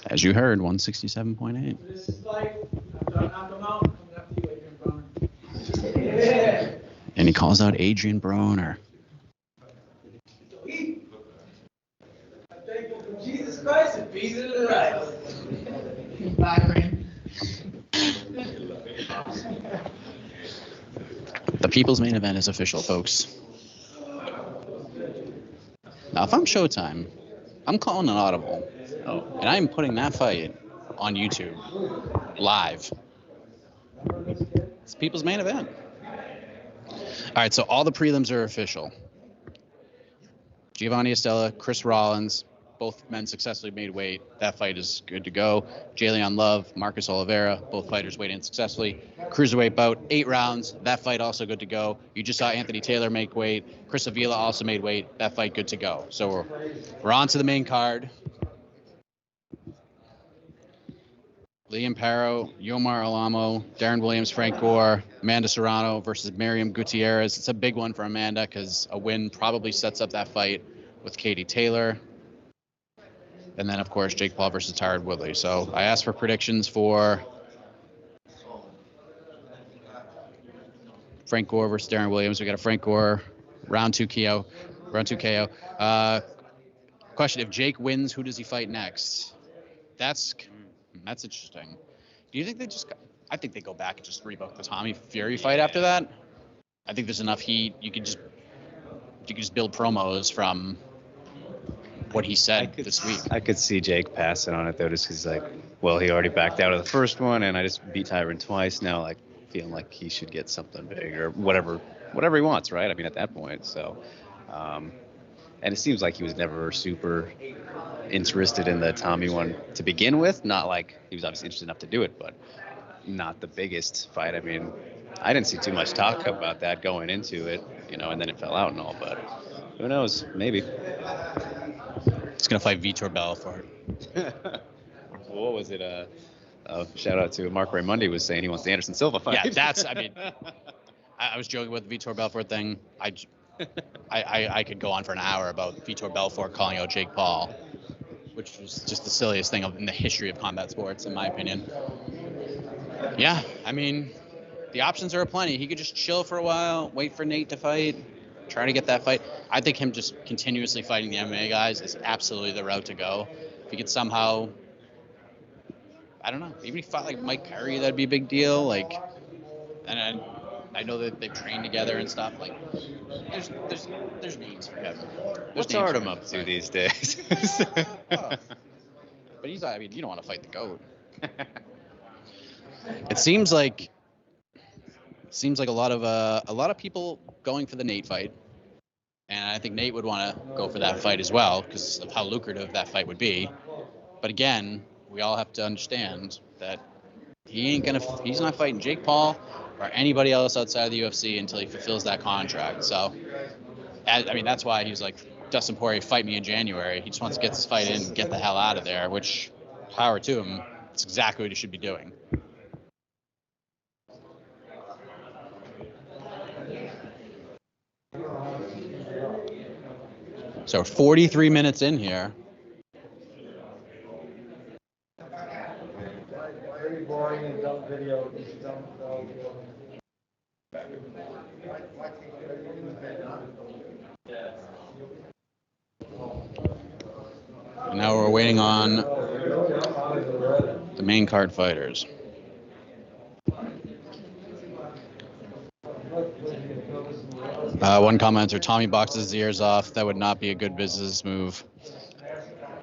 As you heard, 167.8. This is like, after I knock him out, I'm coming after you, Adrian Broner. Yeah. And he calls out Adrian Broner. Thankful for Jesus Christ and peace in the right. The People's Main Event is official, folks. Now, if I'm Showtime, I'm calling an audible. And I'm putting that fight on YouTube live. It's People's Main Event. All right, so all the prelims are official. Giovanni Estella, Chris Rollins, both men successfully made weight. That fight is good to go. Jalen Love, Marcus Oliveira, both fighters weighed in successfully. Cruiserweight bout, 8 rounds. That fight also good to go. You just saw Anthony Taylor make weight. Chris Avila also made weight. That fight good to go. So we're on to the main card. Liam Parro, Yomar Alamo, Darren Williams, Frank Gore, Amanda Serrano versus Miriam Gutierrez. It's a big one for Amanda because a win probably sets up that fight with Katie Taylor. And then, of course, Jake Paul versus Tyron Woodley. So I asked for predictions for Frank Gore versus Darren Williams. We got a Frank Gore round 2 KO. Question: if Jake wins, who does he fight next? That's interesting. Do you think I think they go back and just rebook the Tommy Fury fight after that? I think there's enough heat. You could just build promos from what he said this week. I could see Jake passing on it though, just because he's like, well, he already backed out of the first one, and I just beat Tyron twice. Now, like, feeling like he should get something big or whatever he wants, right? I mean, at that point. So, and it seems like he was never super interested in the Tommy one to begin with. Not like he was obviously interested enough to do it, but not the biggest fight. I mean, I didn't see too much talk about that going into it, and then it fell out and all. But Who knows? Maybe. He's gonna fight Vitor Belfort. What was it? Shout out to Mark Raimundi was saying he wants the Anderson Silva fight. Yeah, that's. I mean, I was joking with the Vitor Belfort thing. I could go on for an hour about Vitor Belfort calling out Jake Paul, which was just the silliest thing in the history of combat sports, in my opinion. Yeah, I mean, the options are aplenty. He could just chill for a while, wait for Nate to fight, try to get that fight. I think him just continuously fighting the MMA guys is absolutely the route to go. If he could somehow, I don't know, even if he fought like Mike Perry, that'd be a big deal. Like, and I know that they've trained together and stuff. Like, there's names for him. What's Artem up to these days? But he's, I mean, you don't want to fight the GOAT. It seems like a lot of people going for the Nate fight, and I think Nate would want to go for that fight as well because of how lucrative that fight would be. But again, we all have to understand that he's not fighting Jake Paul or anybody else outside of the UFC until he fulfills that contract. So, I mean, that's why he's like, Dustin Poirier, fight me in January. He just wants to get this fight in and get the hell out of there, which, power to him. It's exactly what he should be doing. So 43 minutes in here. Very boring and dumb video. And now we're waiting on the main card fighters. One commenter, Tommy boxes his ears off. That would not be a good business move.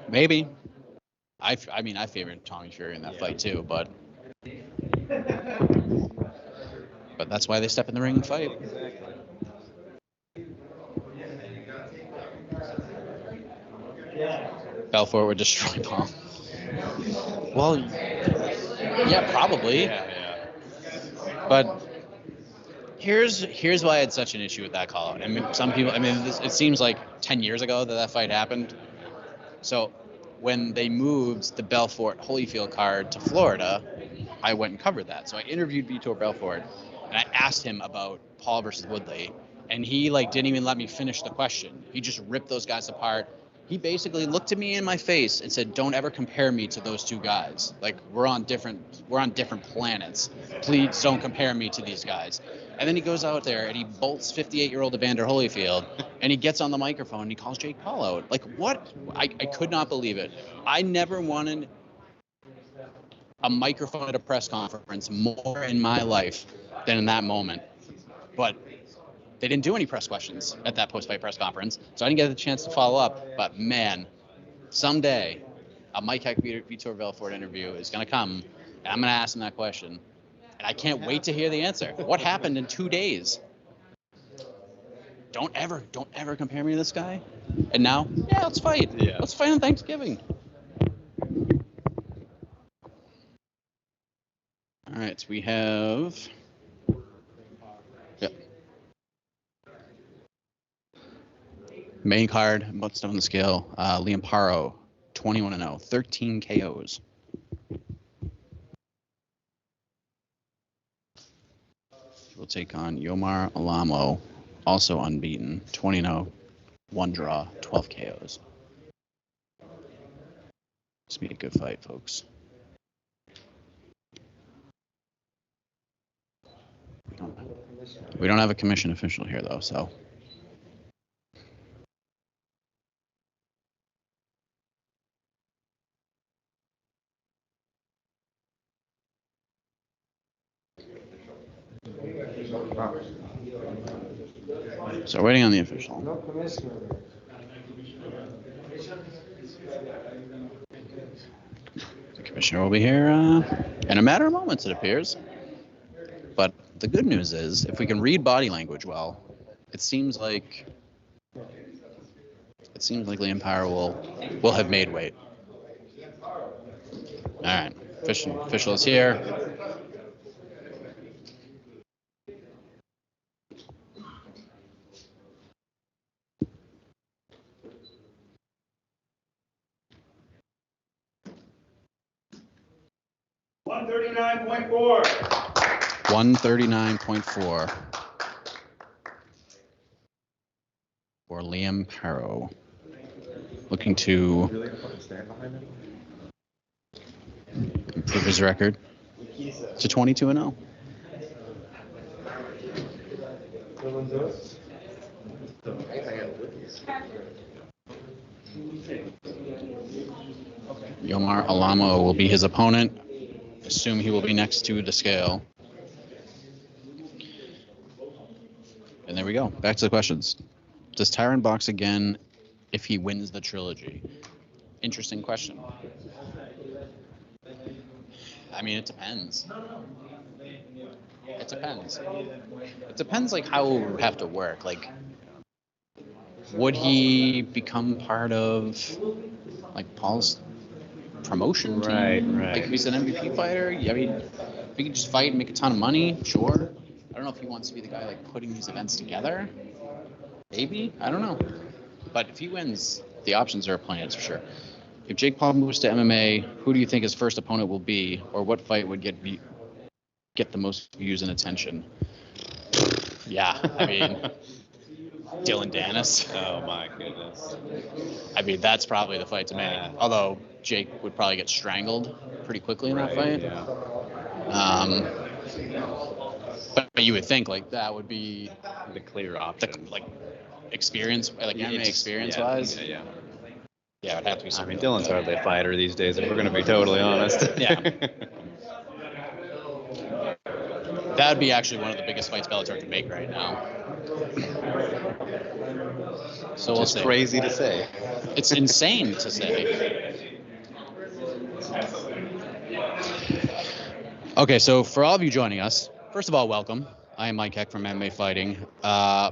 Maybe. I mean, I favored Tommy Fury in that fight too, but that's why they step in the ring and fight. Belfort would destroy Paul. Well, yeah, probably. Yeah. But here's why I had such an issue with that call out. I mean, some people. I mean, it seems like 10 years ago that fight happened. So when they moved the Belfort Holyfield card to Florida, I went and covered that. So I interviewed Vitor Belfort, and I asked him about Paul versus Woodley, and he didn't even let me finish the question. He just ripped those guys apart. He basically looked at me in my face and said, "Don't ever compare me to those two guys. Like, we're on different planets. Please don't compare me to these guys." And then he goes out there and he bolts 58-year-old Evander Holyfield, and he gets on the microphone and he calls Jake Paul out. Like, what? I could not believe it. I never wanted a microphone at a press conference more in my life than in that moment. But they didn't do any press questions at that post-fight press conference, so I didn't get the chance to follow up. But man, someday a Mike Heck Vitor Belfort interview is going to come, and I'm going to ask him that question. And I can't wait to hear the answer. What happened in 2 days? Don't ever compare me to this guy. And now, yeah, let's fight. Yeah. Let's fight on Thanksgiving. All right, we have. Yep. Main card, what's on the scale? Liam Paro, 21-0, 13 KOs. We'll take on Yomar Alamo, also unbeaten, 20-0, 1 draw, 12 KOs. This will be a good fight, folks. We don't have a commission official here, though, so. So waiting on the official. No commissioner. The commissioner will be here in a matter of moments, it appears. But the good news is, if we can read body language well, it seems like Liam Power will have made weight. All right, official is here. 139.4. 139.4 for Liam Parrow. Looking to improve his record to 22-0. Yomar Alamo will be his opponent. Assume he will be next to the scale. And there we go. Back to the questions. Does Tyron box again if he wins the trilogy? Interesting question. I mean, it depends. It depends. It depends, like, how it would have to work. Like, would he become part of, like, Paul's promotion team? Right. Like, if he's an MVP fighter, I mean, if he could just fight and make a ton of money, sure. I don't know if he wants to be the guy, like, putting these events together. Maybe. I don't know. But if he wins, the options are plenty, that's for sure. If Jake Paul moves to MMA, who do you think his first opponent will be, or what fight would get the most views and attention? Yeah, I mean, Dylan Dennis. Oh my goodness. I mean, that's probably the fight to make. Although Jake would probably get strangled pretty quickly in that fight. Yeah. But you would think, like, that would be The clear option. like experience, like MMA experience wise. Yeah. Yeah, it'd have to be I something. mean, Dylan's hardly a fighter these days, if we're going to be totally honest. Yeah. That would be actually one of the biggest fights Bellator can make right now. So we'll It's see. crazy to say. It's insane to say. Okay, so for all of you joining us, first of all, welcome. I am Mike Heck from MMA Fighting. A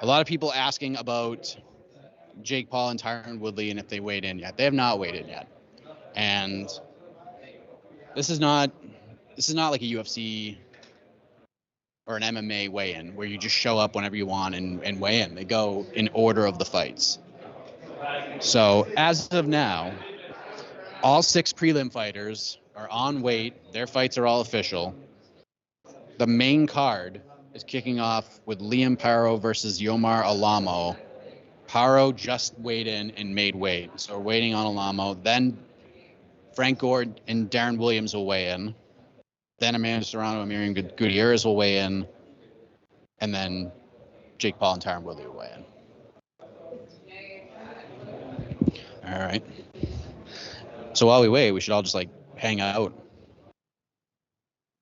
lot of people asking about Jake Paul and Tyron Woodley and if they weighed in yet. They have not weighed in yet. And this is not like a UFC or an MMA weigh-in where you just show up whenever you want and weigh in. They go in order of the fights. So as of now, all 6 prelim fighters are on weight. Their fights are all official. The main card is kicking off with Liam Parrow versus Yomar Alamo. Parrow just weighed in and made weight. So we're waiting on Alamo. Then Frank Gore and Darren Williams will weigh in. Then Amanda Serrano and Miriam Gutierrez will weigh in. And then Jake Paul and Tyron Woodley will weigh in. All right. So while we wait, we should all just, like, hang out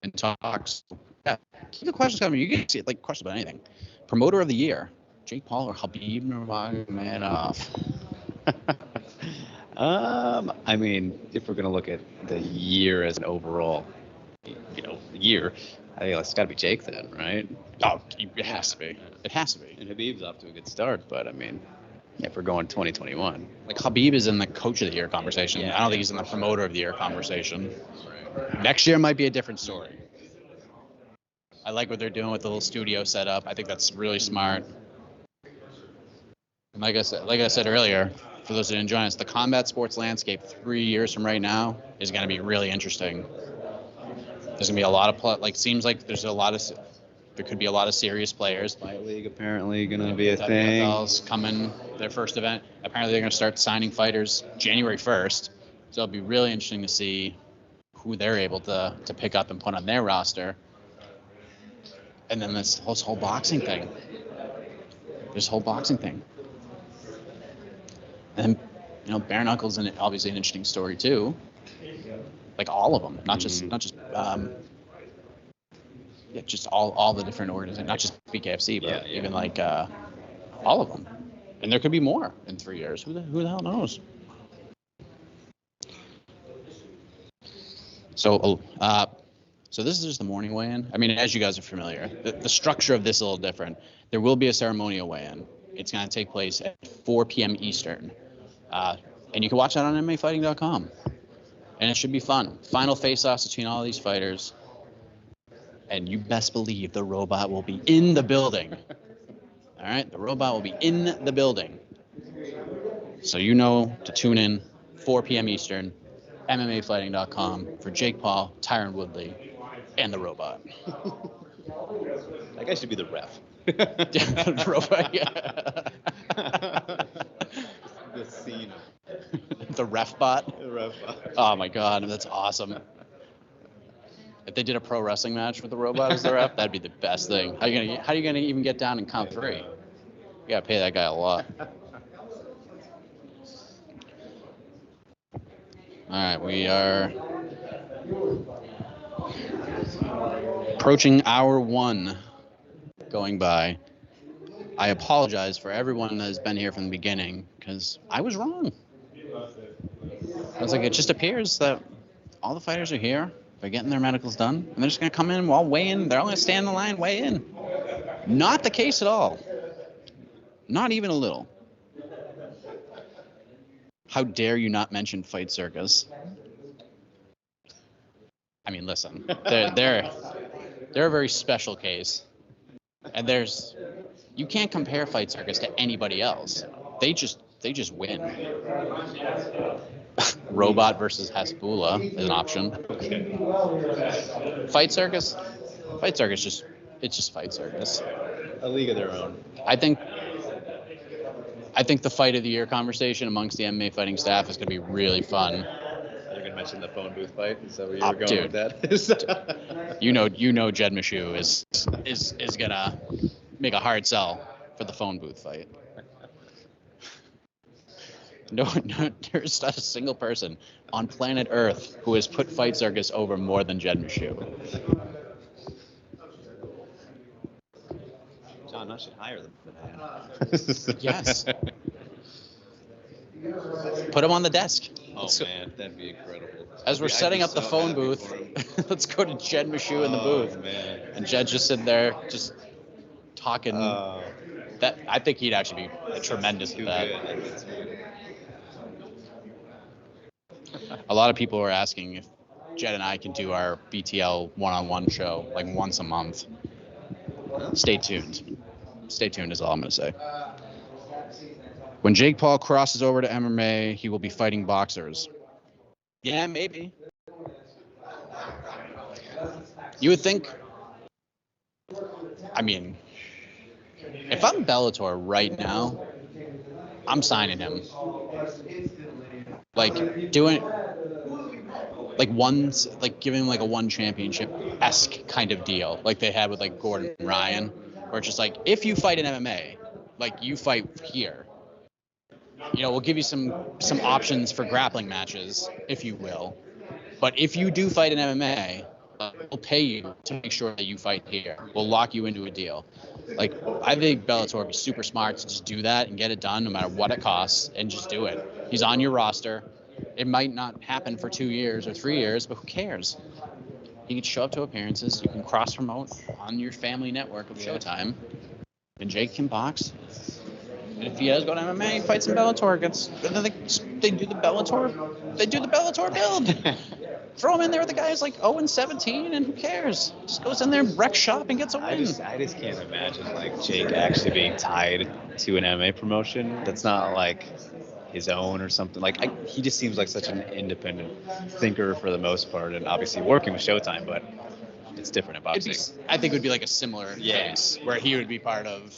and talk. Yeah, keep the questions coming. You can see, like, questions about anything. Promoter of the year, Jake Paul or Khabib Nurmagomedov? I mean, if we're going to look at the year as an overall, year, I think it's got to be Jake then, right? Oh, it has to be. It has to be. And Habib's off to a good start, but I mean, if we're going 2021. Like, Khabib is in the coach of the year conversation. Yeah, I don't think he's in the promoter of the year conversation. Next year might be a different story. I like what they're doing with the little studio setup. I think that's really smart. And like I said earlier, for those that didn't join us, the combat sports landscape 3 years from right now is going to be really interesting. There's going to be a lot of seems like there could be a lot of serious players. Fight League apparently going to be a WFL's thing. coming, their first event. Apparently they're going to start signing fighters January 1st. So it'll be really interesting to see who they're able to pick up and put on their roster. And then this whole boxing thing. And bare knuckles and obviously an interesting story too. Like all of them, not just just all the different organizations, not just BKFC, but even like all of them. And there could be more in 3 years. Who the hell knows? So this is just the morning weigh-in. I mean, as you guys are familiar, the structure of this is a little different. There will be a ceremonial weigh-in. It's going to take place at 4 p.m. Eastern. And you can watch that on MMAfighting.com. And it should be fun. Final face-offs between all these fighters. And you best believe the robot will be in the building. All right? The robot will be in the building. So to tune in, 4 p.m. Eastern. MMAfighting.com for Jake Paul, Tyron Woodley, and the robot. That guy should be the ref. The robot, yeah. The scene. The ref bot. The ref. Oh my god, that's awesome. If they did a pro wrestling match with the robot as the ref, that'd be the best thing. How are you gonna even get down and count 3? You gotta pay that guy a lot. All right, we are approaching hour 1 going by. I apologize for everyone that has been here from the beginning because I was wrong. I was like, it just appears that all the fighters are here. They're getting their medicals done, and they're just going to come in while weigh in. They're all going to stand in the line, weigh in. Not the case at all. Not even a little. How dare you not mention Fight Circus? I mean, listen, they're a very special case, and you can't compare Fight Circus to anybody else. They just win. Robot versus Hasbullah is an option. Fight Circus it's just Fight Circus. A league of their own. I think the fight of the year conversation amongst the MMA fighting staff is going to be really fun. You're going to mention the phone booth fight? Is that where you were going with that? you know Jed Meshew is going to make a hard sell for the phone booth fight. No, there's not a single person on planet Earth who has put Fight Circus over more than Jed Meshew. John, I should hire them for that. Yes. Put him on the desk. Oh, man, that'd be incredible. As we're setting up the phone booth, let's go to Jed Meshew in the booth. Man. And Jed's just sitting there, just talking. That I think he'd actually be tremendous at that. A lot of people are asking if Jed and I can do our BTL one-on-one show like once a month. Stay tuned. Stay tuned is all I'm going to say. When Jake Paul crosses over to MMA, he will be fighting boxers. Yeah, maybe. You would think. I mean, if I'm Bellator right now, I'm signing him. Like doing, giving him like a one championship-esque kind of deal, like they had with like Gordon Ryan, where it's just like, if you fight in MMA, like you fight here, we'll give you some options for grappling matches, if you will. But if you do fight in MMA, we'll pay you to make sure that you fight here. We'll lock you into a deal. Like, I think Bellator would be super smart to just do that and get it done no matter what it costs and just do it. He's on your roster. It might not happen for 2 years or 3 years, but who cares? He can show up to appearances. You can cross-promote on your family network of Showtime. And Jake can box. And if he does go to MMA, he fights in Bellator. And then they do the Bellator. They do the Bellator build. Throw him in there with the guys like 0-17, and who cares? Just goes in there, wrecks shop, and gets a win. I just can't imagine like Jake actually being tied to an MMA promotion that's not like his own or something. Like he just seems like such an independent thinker for the most part, and obviously working with Showtime, but it's different in boxing. I think it would be like a similar case where he would be part of,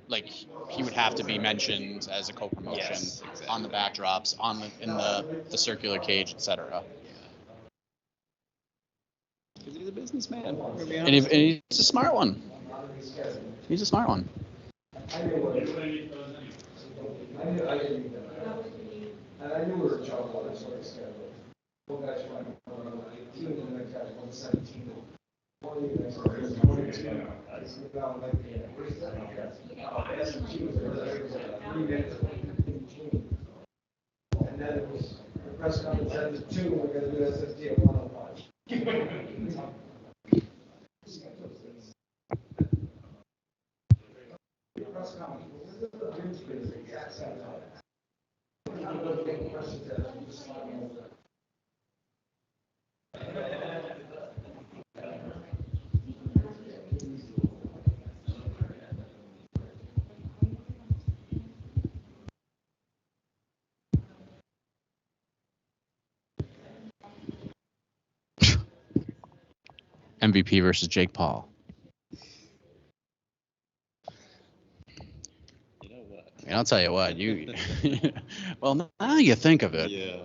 like he would have to be mentioned as a co-promotion on the backdrops, in the circular cage, etc. Because he's a businessman. And he's a smart one. He's a smart one. And I knew we were joking on this sort of schedule. Go back to 18 and the next guy's 117. 20 the next guy's 22. And then it was the press conference ended 2, we're going to do SST at 105. MVP versus Jake Paul. You know what? And I'll tell you what, you. Well, now you think of it. Yeah.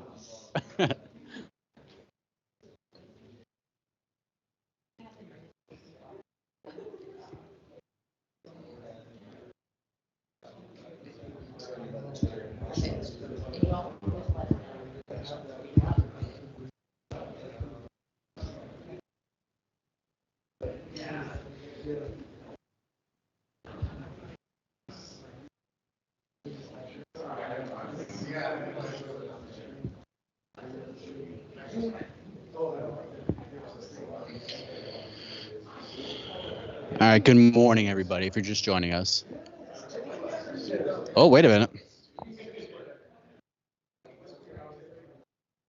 All right, good morning, everybody, if you're just joining us. Oh, wait a minute.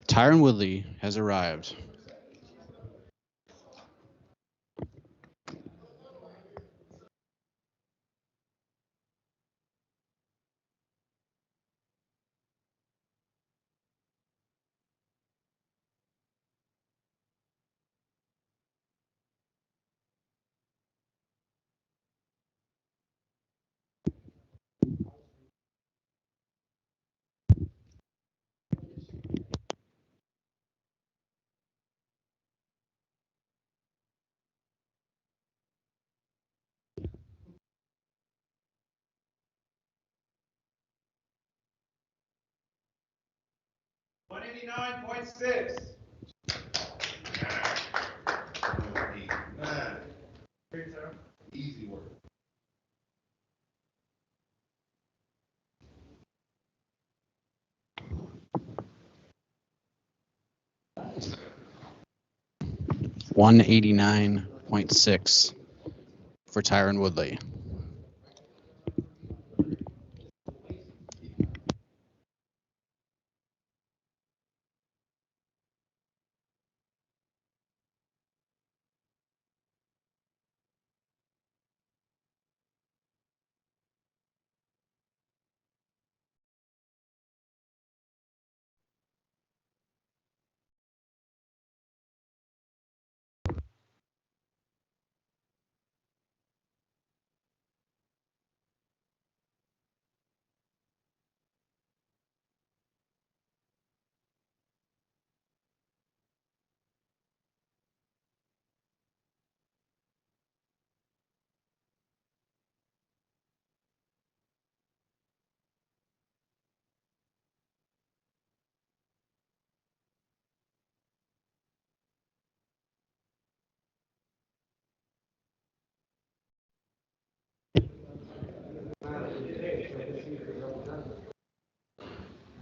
Tyron Woodley has arrived. $189.6. Easy work. $189.6 for Tyron Woodley.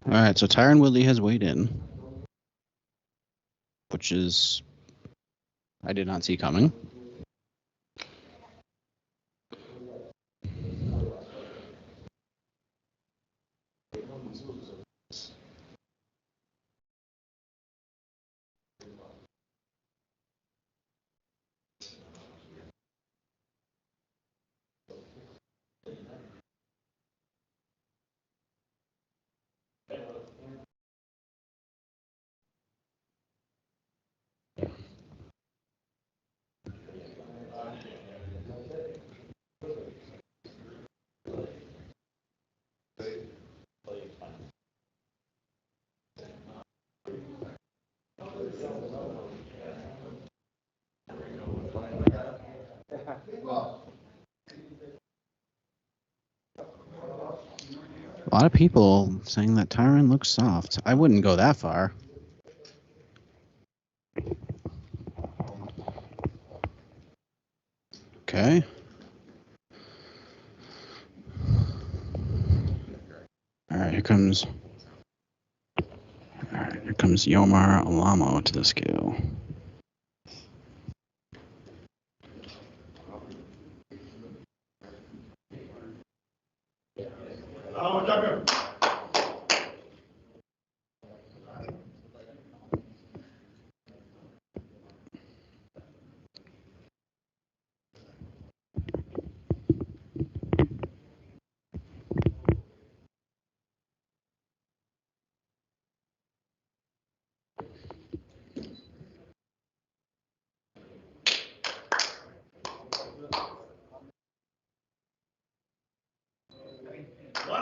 All right, so Tyron Woodley has weighed in, which is I did not see coming. A lot of people saying that Tyron looks soft. I wouldn't go that far. Okay. All right, here comes Yomar Alamo to the scale.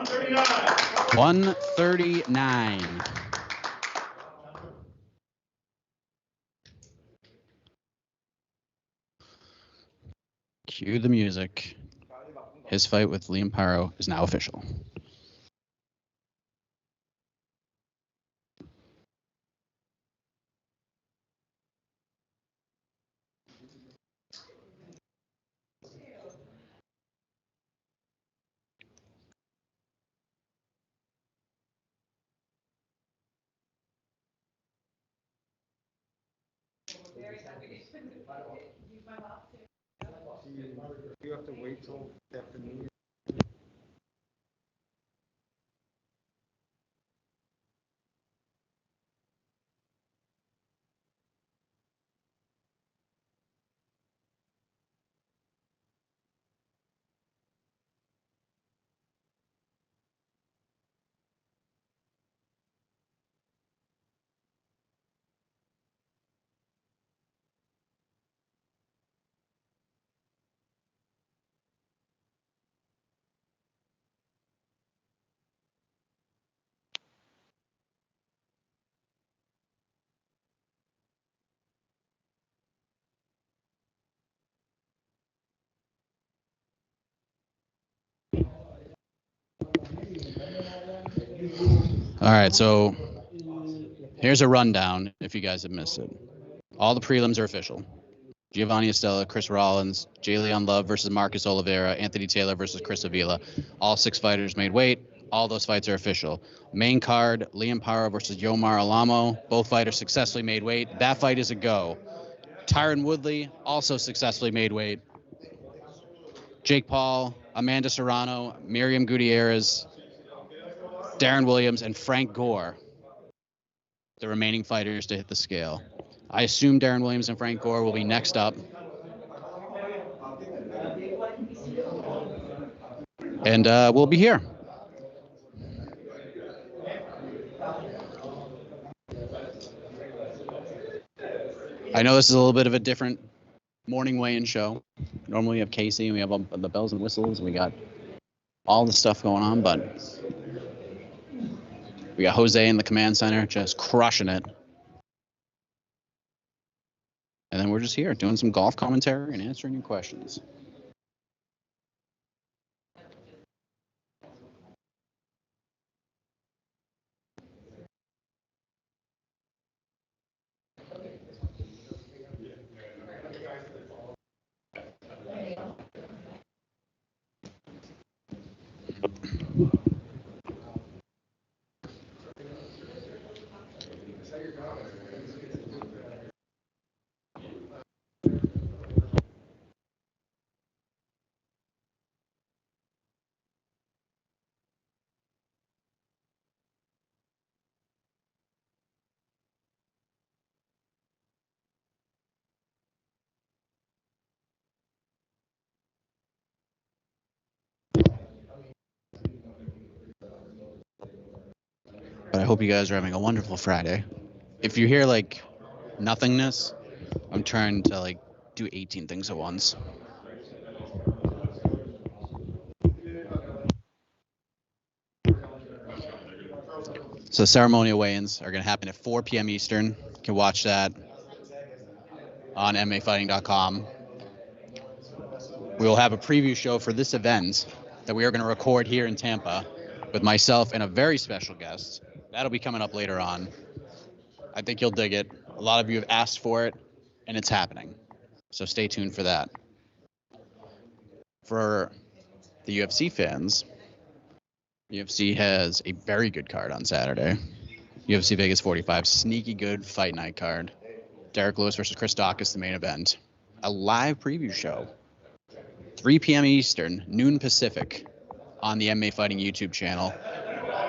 139. Cue the music. His fight with Liam Paro is now official. You have to wait till afternoon. All right, so here's a rundown if you guys have missed it. All the prelims are official. Giovanni Estella, Chris Rollins, Jalen Love versus Marcus Oliveira, Anthony Taylor versus Chris Avila. All 6 fighters made weight. All those fights are official. Main card, Liam Paro versus Yomar Alamo. Both fighters successfully made weight. That fight is a go. Tyron Woodley also successfully made weight. Jake Paul, Amanda Serrano, Miriam Gutierrez, Darren Williams, and Frank Gore, the remaining fighters to hit the scale. I assume Darren Williams and Frank Gore will be next up. And we'll be here. I know this is a little bit of a different morning weigh-in show. Normally we have Casey and we have the bells and whistles and we got all the stuff going on, but we got Jose in the command center just crushing it. And then we're just here doing some golf commentary and answering your questions. But I hope you guys are having a wonderful Friday. If you hear like nothingness, I'm trying to like do 18 things at once. So ceremonial weigh-ins are going to happen at 4 p.m. Eastern. You can watch that on MMAfighting.com. We will have a preview show for this event that we are going to record here in Tampa with myself and a very special guest. That'll be coming up later on. I think you'll dig it. A lot of you have asked for it, and it's happening. So stay tuned for that. For the UFC fans, UFC has a very good card on Saturday. UFC Vegas 45, sneaky good fight night card. Derek Lewis versus Chris Daukaus, the main event. A live preview show, 3 p.m. Eastern, noon Pacific, on the MMA Fighting YouTube channel.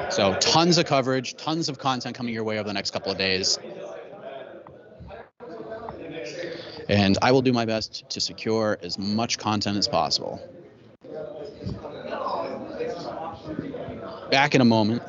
So tons of coverage, tons of content coming your way over the next couple of days. And I will do my best to secure as much content as possible. Back in a moment.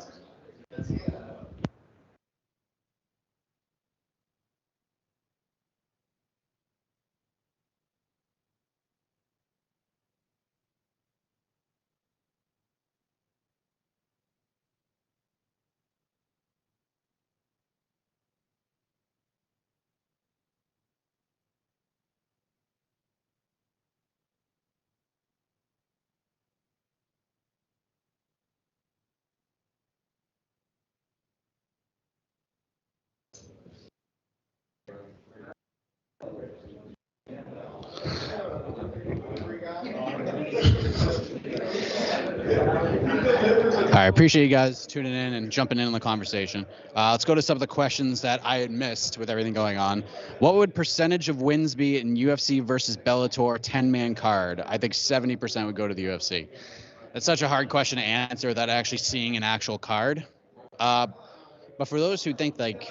I appreciate you guys tuning in and jumping in on the conversation. Let's go to some of the questions that I had missed with everything going on. What would percentage of wins be in UFC versus Bellator 10-man card? I think 70% would go to the UFC. That's such a hard question to answer without actually seeing an actual card. But for those who think like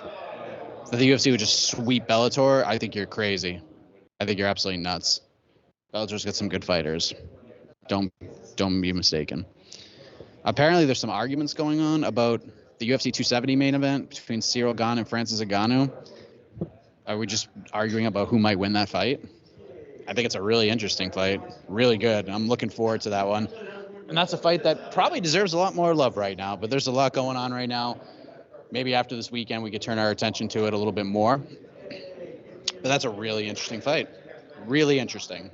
that the UFC would just sweep Bellator, I think you're crazy. I think you're absolutely nuts. Bellator's got some good fighters. Don't be mistaken. Apparently, there's some arguments going on about the UFC 270 main event between Cyril Gane and Francis Ngannou. Are we just arguing about who might win that fight? I think it's a really interesting fight. Really good. I'm looking forward to that one. And that's a fight that probably deserves a lot more love right now, but there's a lot going on right now. Maybe after this weekend, we could turn our attention to it a little bit more. But that's a really interesting fight. Really interesting.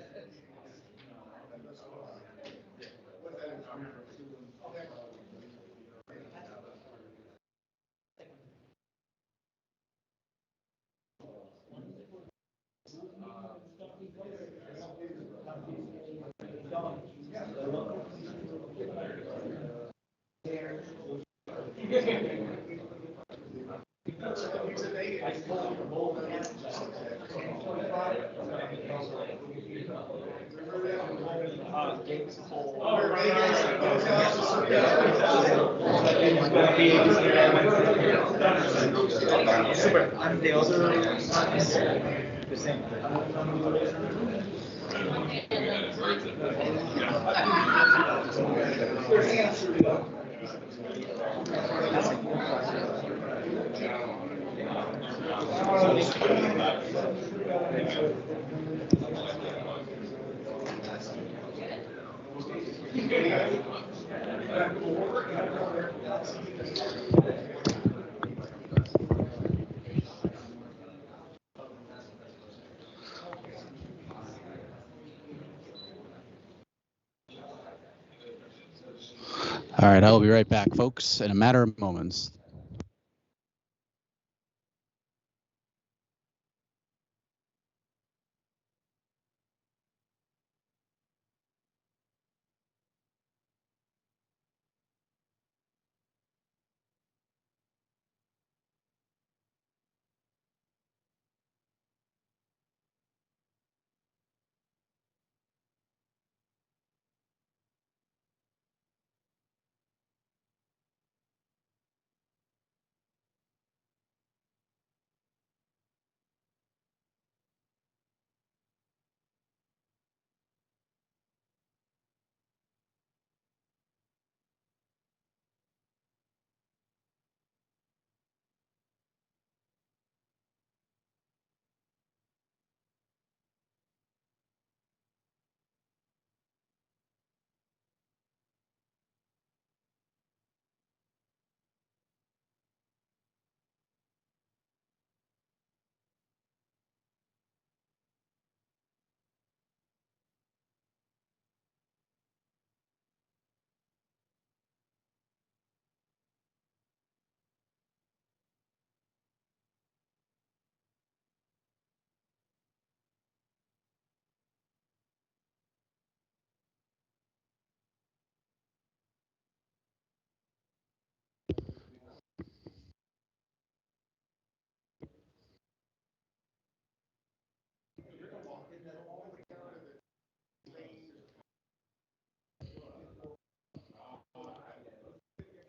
All right, I will be right back, folks, in a matter of moments.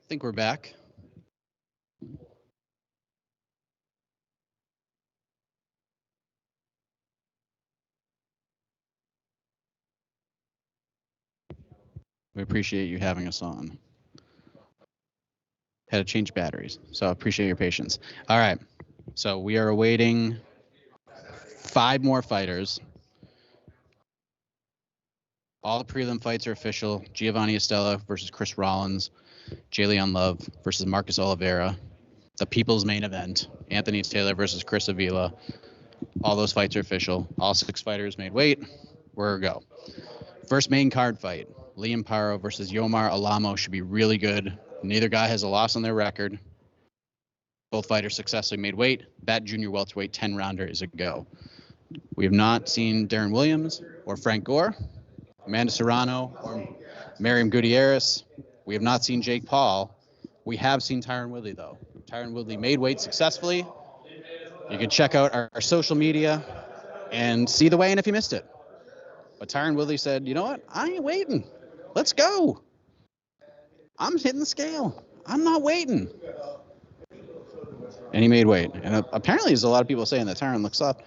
I think we're back. We appreciate you having us on. Had to change batteries, so I appreciate your patience. All right, so we are awaiting 5 more fighters. All the prelim fights are official. Giovanni Estella versus Chris Rollins. Jalen Love versus Marcus Oliveira. The people's main event, Anthony Taylor versus Chris Avila. All those fights are official. All 6 fighters made weight. We're a go. First main card fight, Liam Paro versus Yomar Alamo should be really good. Neither guy has a loss on their record. Both fighters successfully made weight. That junior welterweight 10-rounder is a go. We have not seen Darren Williams or Frank Gore, Amanda Serrano or Miriam Gutierrez. We have not seen Jake Paul. We have seen Tyron Woodley, though. Tyron Woodley made weight successfully. You can check out our social media and see the weigh-in if you missed it. But Tyron Woodley said, you know what? I ain't waiting. Let's go. I'm hitting the scale. I'm not waiting. And he made weight. And apparently there's a lot of people saying that Tyron looks soft.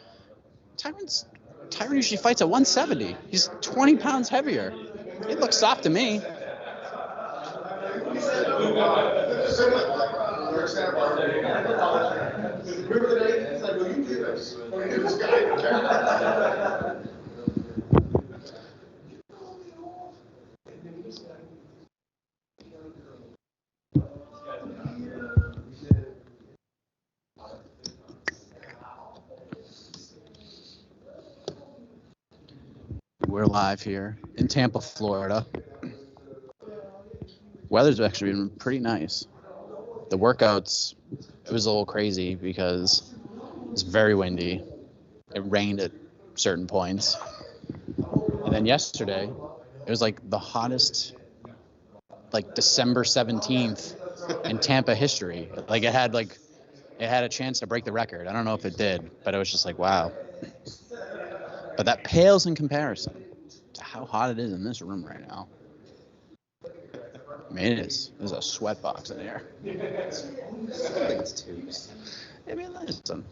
Tyron usually fights at 170. He's 20 pounds heavier. It looks soft to me. We're live here in Tampa, Florida. Weather's actually been pretty nice. The workouts, it was a little crazy because it's very windy. It rained at certain points. And then yesterday, it was like the hottest, like December 17th in Tampa history. Like it had a chance to break the record. I don't know if it did, but it was just like, wow. But that pales in comparison to how hot it is in this room right now. I mean, it is. There's a sweat box in here. I think it's tubes. I mean, listen.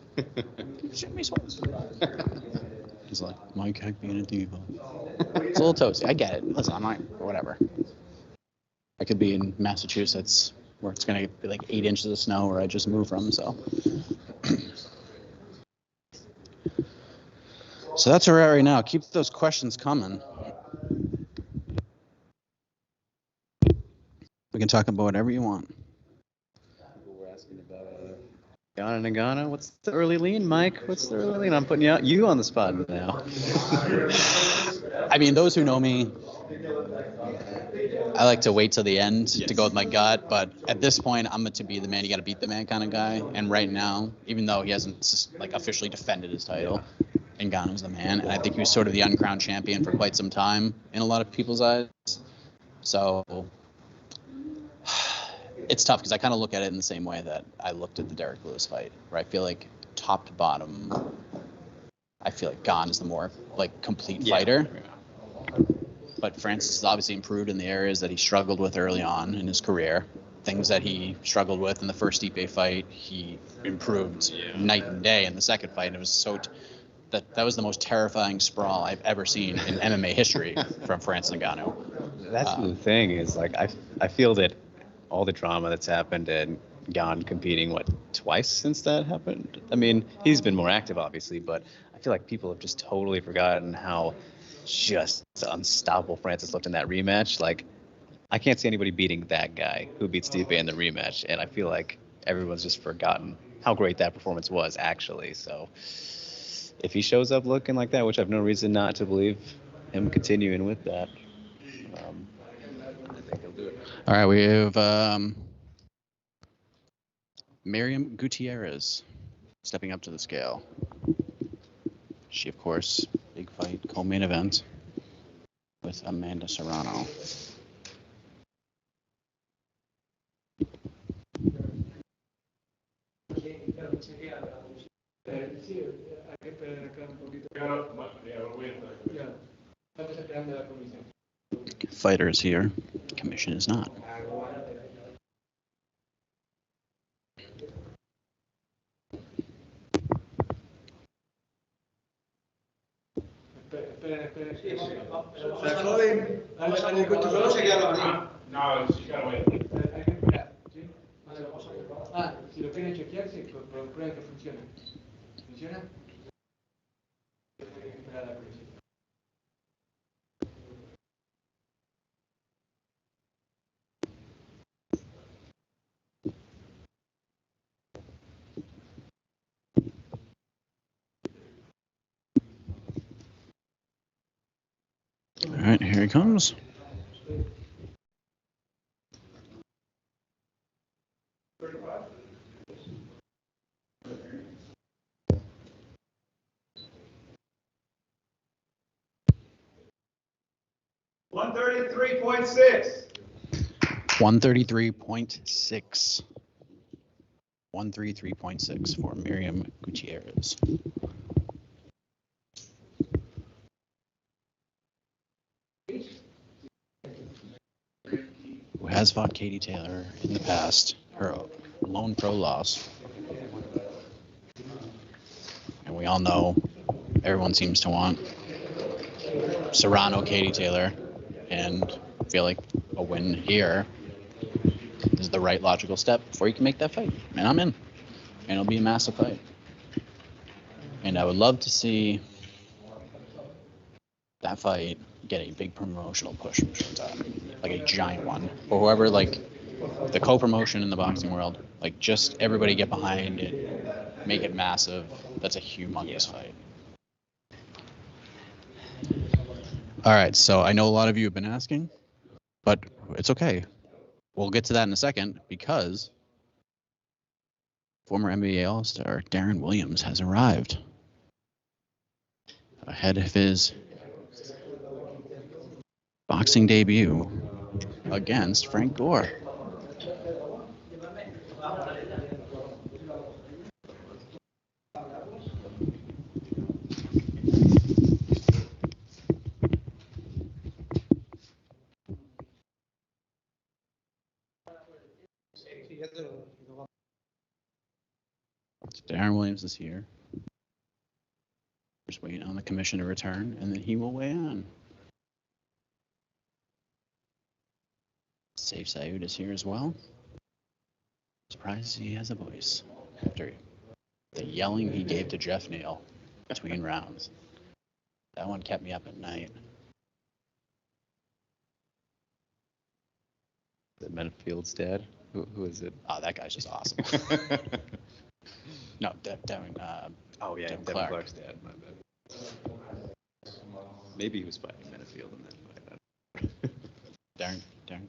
Shoot me sweat. He's like, Mike Heck being a diva. It's a little toasty. I get it. Listen, I'm not, whatever. I could be in Massachusetts where it's going to be like 8 inches of snow where I just moved from, so. So that's where we're at right now. Keep those questions coming. We can talk about whatever you want. People were asking about Ghana Nagano. What's the early lean, Mike? What's the early lean? I'm putting you on the spot now. I mean, those who know me, I like to wait till the end to go with my gut, but at this point, I'm to be the man, you got to beat the man kind of guy. And right now, even though he hasn't like officially defended his title, Ngannou's the man, and I think he was sort of the uncrowned champion for quite some time in a lot of people's eyes. So it's tough because I kind of look at it in the same way that I looked at the Derek Lewis fight, where I feel like top to bottom, I feel like Ngannou is the more like complete fighter. But Francis has obviously improved in the areas that he struggled with early on in his career. Things that he struggled with in the first Stipe fight, he improved night and day in the second fight. And it was that was the most terrifying sprawl I've ever seen in MMA history from Francis Ngannou. That's the thing is, like, I feel that all the drama that's happened and Ngannou competing, twice since that happened? I mean, he's been more active, obviously, but I feel like people have just totally forgotten how just unstoppable Francis looked in that rematch. Like, I can't see anybody beating that guy who beat Stipe in the rematch, and I feel like everyone's just forgotten how great that performance was, actually. So if he shows up looking like that, which I have no reason not to believe him continuing with that, I think he'll do it. All right, we have Miriam Gutierrez stepping up to the scale. She, of course, big fight, co-main event with Amanda Serrano. Fighter is here. Commission is not. No, si lo quieren chequear, sí, prueben que funciona. ¿Funciona? All right, here he comes. $133.6. 133.6. 133.6 for Miriam Gutierrez. Who has fought Katie Taylor in the past, her lone pro loss. And we all know everyone seems to want Serrano, Katie Taylor, and I feel like a win here is the right logical step before you can make that fight. And I'm in. And it'll be a massive fight. And I would love to see that fight get a big promotional push from Showtime, like a giant one, or whoever, like the co-promotion in the boxing world, like just everybody get behind it, make it massive. That's a humongous fight. All right, so I know a lot of you have been asking, but it's okay. We'll get to that in a second because former NBA All-Star Darren Williams has arrived ahead of his boxing debut against Frank Gore. So Darren Williams is here. Just waiting on the commission to return, and then he will weigh in. Saif Saud is here as well. Surprised he has a voice after the yelling he gave to Jeff Neal between rounds. That one kept me up at night. Is it Menifield's dad? Who is it? Oh, that guy's just awesome. No, Devin. Oh yeah, Devin Devin Clark. Clark's dad. My bad. Maybe he was fighting Menifield in that fight. Darren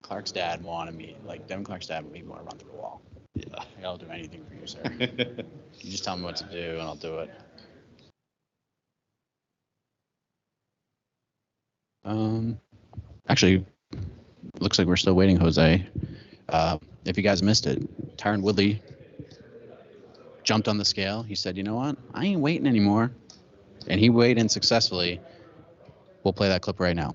Clark's dad wanted me, like Devin Clark's dad wanted me to run through the wall. Yeah. Like, I'll do anything for you, sir. You just tell me what to do, and I'll do it. Actually, looks like we're still waiting, Jose. If you guys missed it, Tyron Woodley jumped on the scale. He said, "You know what? I ain't waiting anymore," and he weighed in successfully. We'll play that clip right now.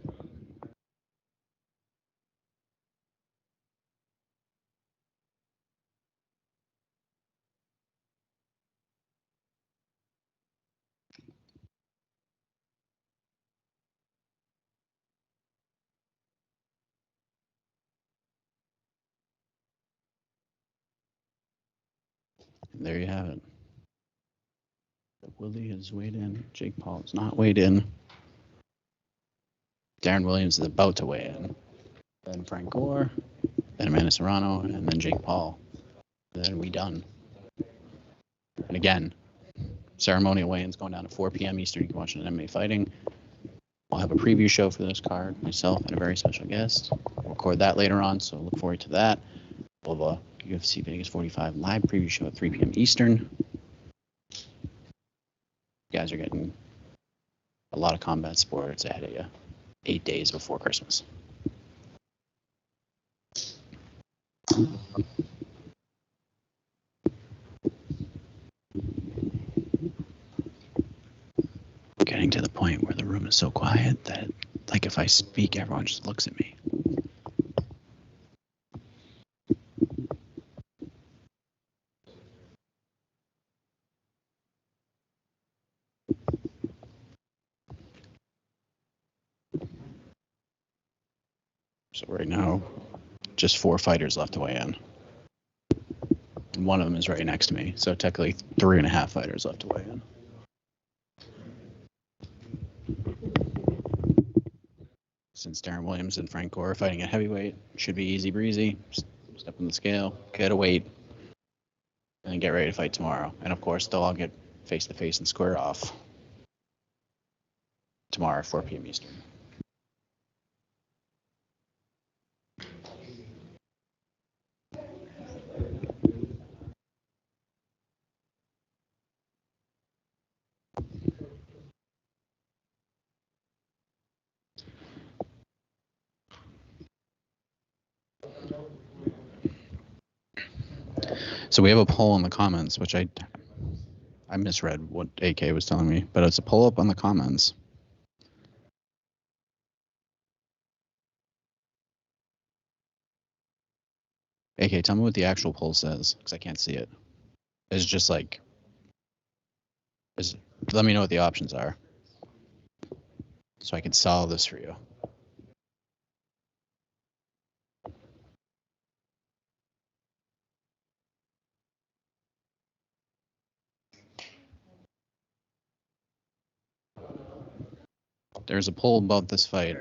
And there you have it. Woodley has weighed in. Jake Paul has not weighed in. Darren Williams is about to weigh in. Then Frank Gore, then Amanda Serrano, and then Jake Paul. Then we done. And again, ceremonial weigh-ins going down at 4 p.m. Eastern. You can watch it on MMA Fighting. I'll have a preview show for this card, myself and a very special guest. We'll record that later on, so look forward to that. We'll have a UFC Vegas 45 live preview show at 3 p.m. Eastern. You guys are getting a lot of combat sports ahead of you 8 days before Christmas. Getting to the point where the room is so quiet that, like, if I speak, everyone just looks at me. So right now, just 4 fighters left to weigh in. And one of them is right next to me, so technically 3.5 fighters left to weigh in. Since Darren Williams and Frank Gore are fighting at heavyweight, should be easy breezy. Step on the scale, get a weight, and then get ready to fight tomorrow. And of course, they'll all get face to face and square off tomorrow at 4 p.m. Eastern. So we have a poll in the comments, which I misread what AK was telling me, but it's a poll up on the comments. AK, tell me what the actual poll says, because I can't see it. It's just like, let me know what the options are, so I can solve this for you. There's a poll about this fight.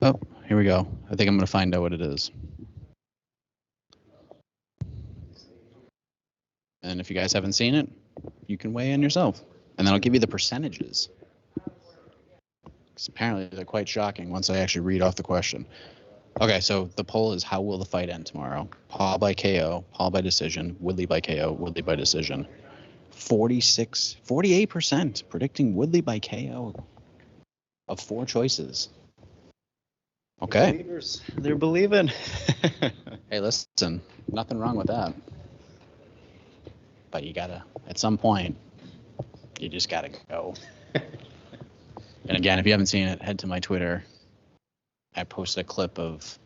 Oh, here we go. I think I'm going to find out what it is. And if you guys haven't seen it, you can weigh in yourself. And then I'll give you the percentages. Because apparently they're quite shocking once I actually read off the question. Okay, so the poll is, how will the fight end tomorrow? Paul by KO, Paul by decision, Woodley by KO, Woodley by decision. 48% predicting Woodley by KO of 4 choices. Okay. Believers, they're believing. Hey, listen, nothing wrong with that. But you gotta, at some point, you just gotta go. And again, if you haven't seen it, head to my Twitter. I posted a clip of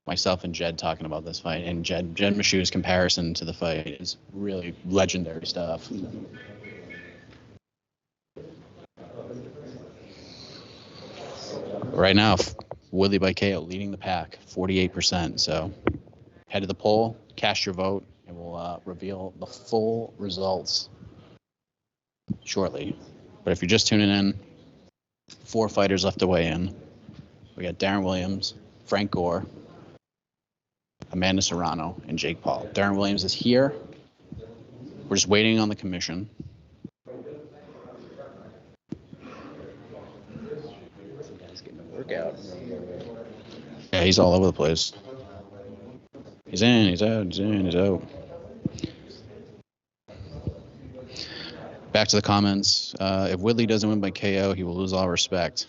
myself and Jed talking about this fight, and Jed Meshu's comparison to the fight is really legendary stuff. Right now, Woodley by KO leading the pack, 48%. So head to the poll, cast your vote, and we'll reveal the full results shortly. But if you're just tuning in, 4 fighters left to weigh in. We got Darren Williams, Frank Gore, Amanda Serrano, and Jake Paul. Darren Williams is here. We're just waiting on the commission. Some guy's getting a workout. Yeah, he's all over the place. He's in, he's out, he's in, he's out. Back to the comments. If Woodley doesn't win by KO, he will lose all respect.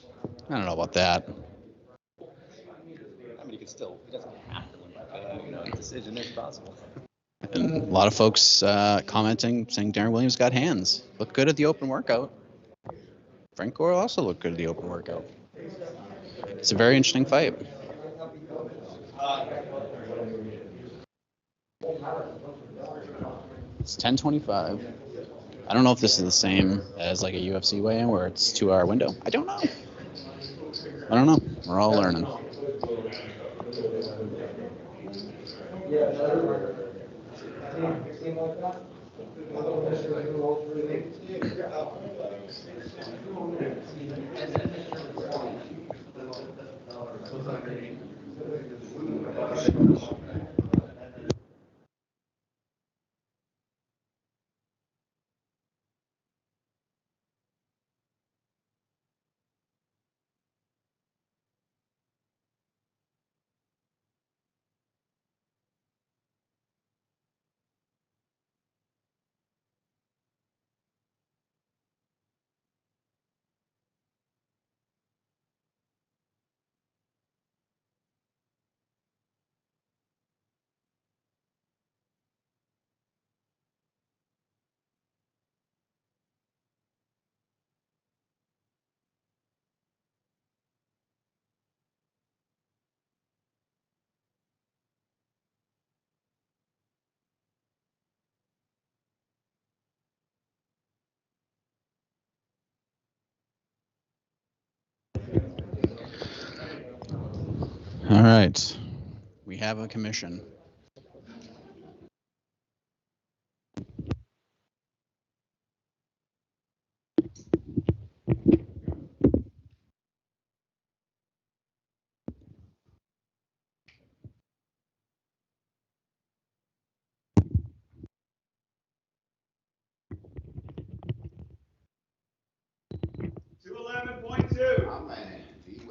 I don't know about that. I mean, he doesn't have to win by KO. Decision is possible. And a lot of folks commenting, saying Darren Williams got hands. Looked good at the open workout. Frank Gore also looked good at the open workout. It's a very interesting fight. It's 10:25. I don't know if this is the same as like a UFC weigh-in where it's 2-hour window. I don't know. We're all learning. All right. We have a commission.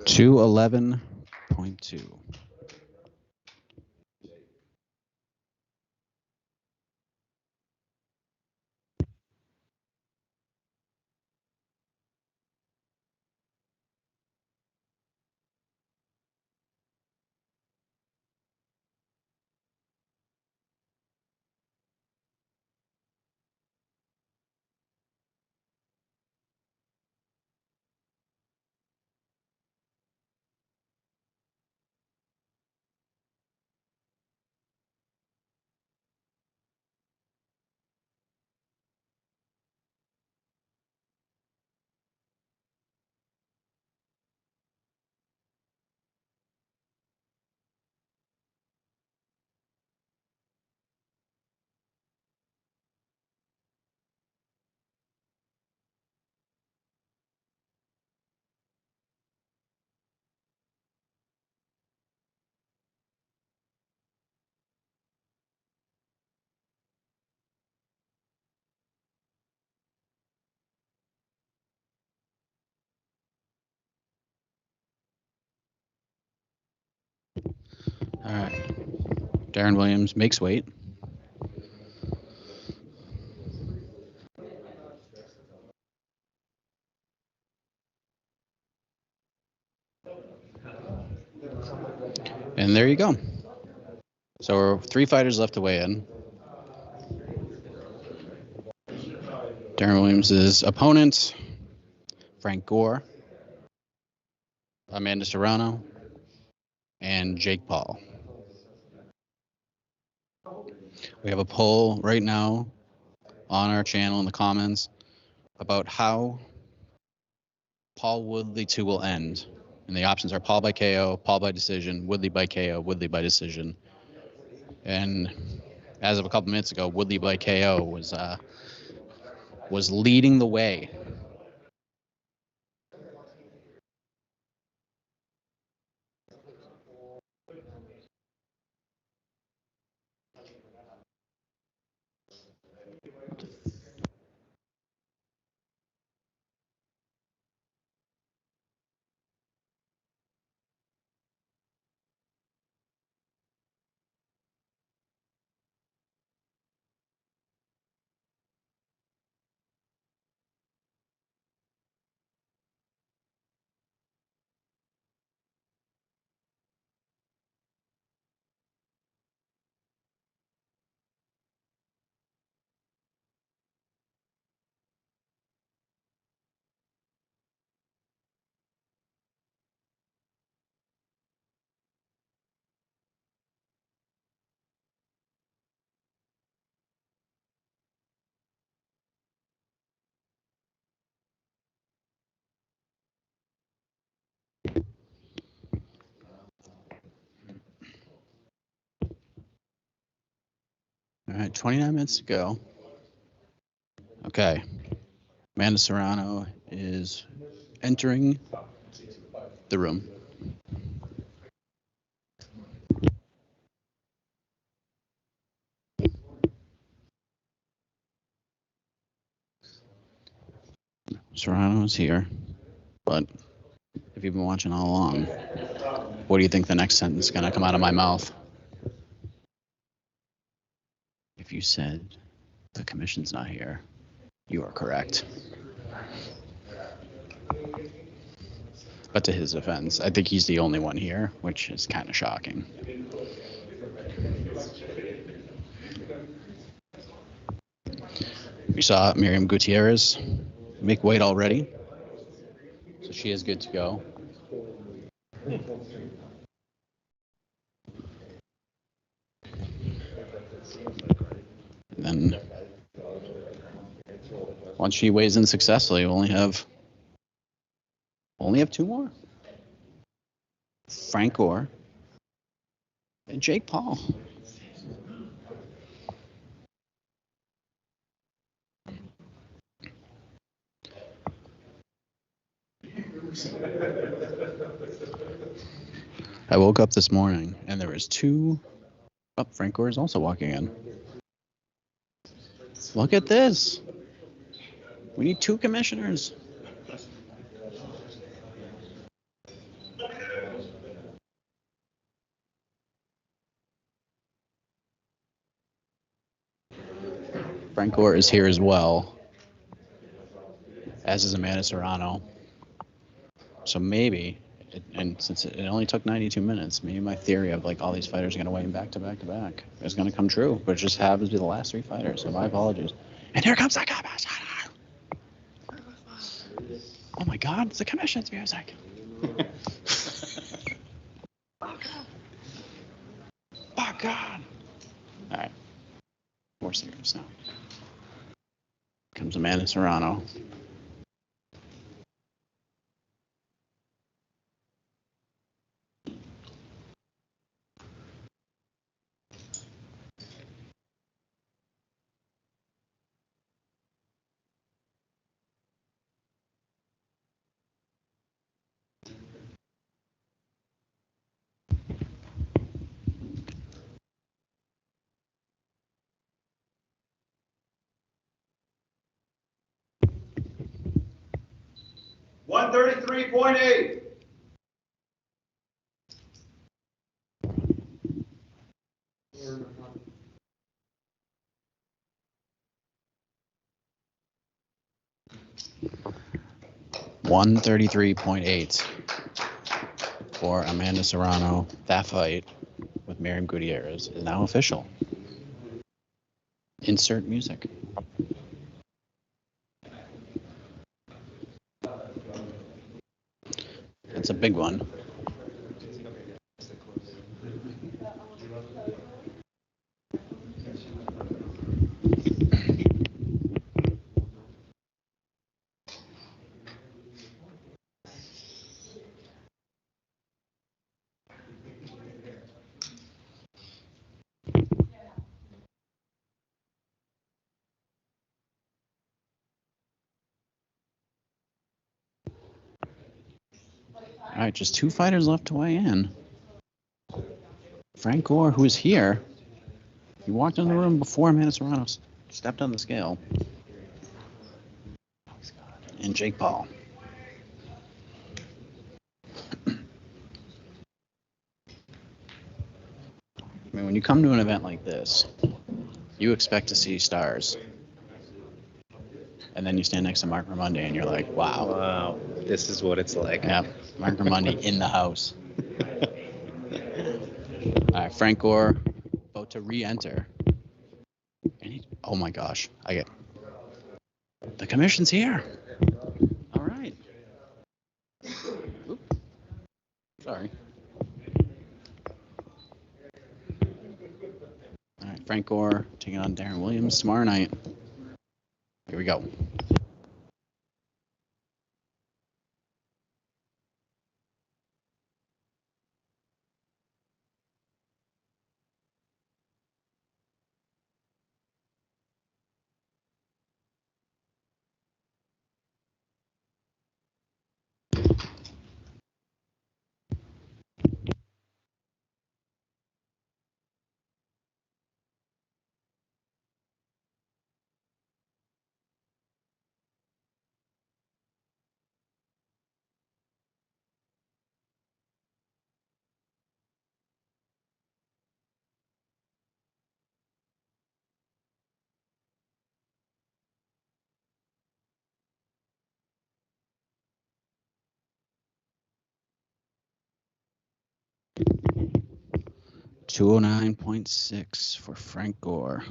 $211.2. All right. Darren Williams makes weight. And there you go. So we're 3 fighters left to weigh in. Darren Williams' opponent, Frank Gore, Amanda Serrano, and Jake Paul. We have a poll right now on our channel in the comments about how Paul Woodley 2 will end. And the options are Paul by KO, Paul by decision, Woodley by KO, Woodley by decision. And as of a couple minutes ago, Woodley by KO was leading the way. All right, 29 minutes to go. Okay. Amanda Serrano is entering the room. Serrano is here. But if you've been watching all along, what do you think the next sentence is going to come out of my mouth? If you said the commission's not here, you are correct. But to his defense, I think he's the only one here, which is kind of shocking. We saw Miriam Gutierrez make weight already, so she is good to go. And then once she weighs in successfully, we'll only have 2 more. Frank Gore and Jake Paul. I woke up this morning and there was 2. Oh, Frank Gore is also walking in. Look at this. We need 2 commissioners. Frank Gore is here as well, as is Amanda Serrano. So maybe, and since it only took 92 minutes, maybe my theory of like all these fighters are going to weigh in back to back to back is going to come true. But it just happens to be the last 3 fighters, so my apologies. And here comes the commission. Oh my God, it's the commission's music. Oh God. All right, more serious now. Comes Amanda Serrano. 133.8 for Amanda Serrano. That fight with Miriam Gutierrez is now official. Insert music. It's a big one. All right, just 2 fighters left to weigh in. Frank Gore, who is here, he walked in the room before Amanda Serrano stepped on the scale. And Jake Paul. I mean, when you come to an event like this, you expect to see stars. And then you stand next to Mark Raimondi and you're like, wow. Wow, this is what it's like. Yeah, Mark Raimondi in the house. All right, Frank Gore about to re-enter. Oh my gosh, the commission's here. All right. Oop. Sorry. All right, Frank Gore taking on Darren Williams tomorrow night. Here we go. $209.6 for Frank Gore.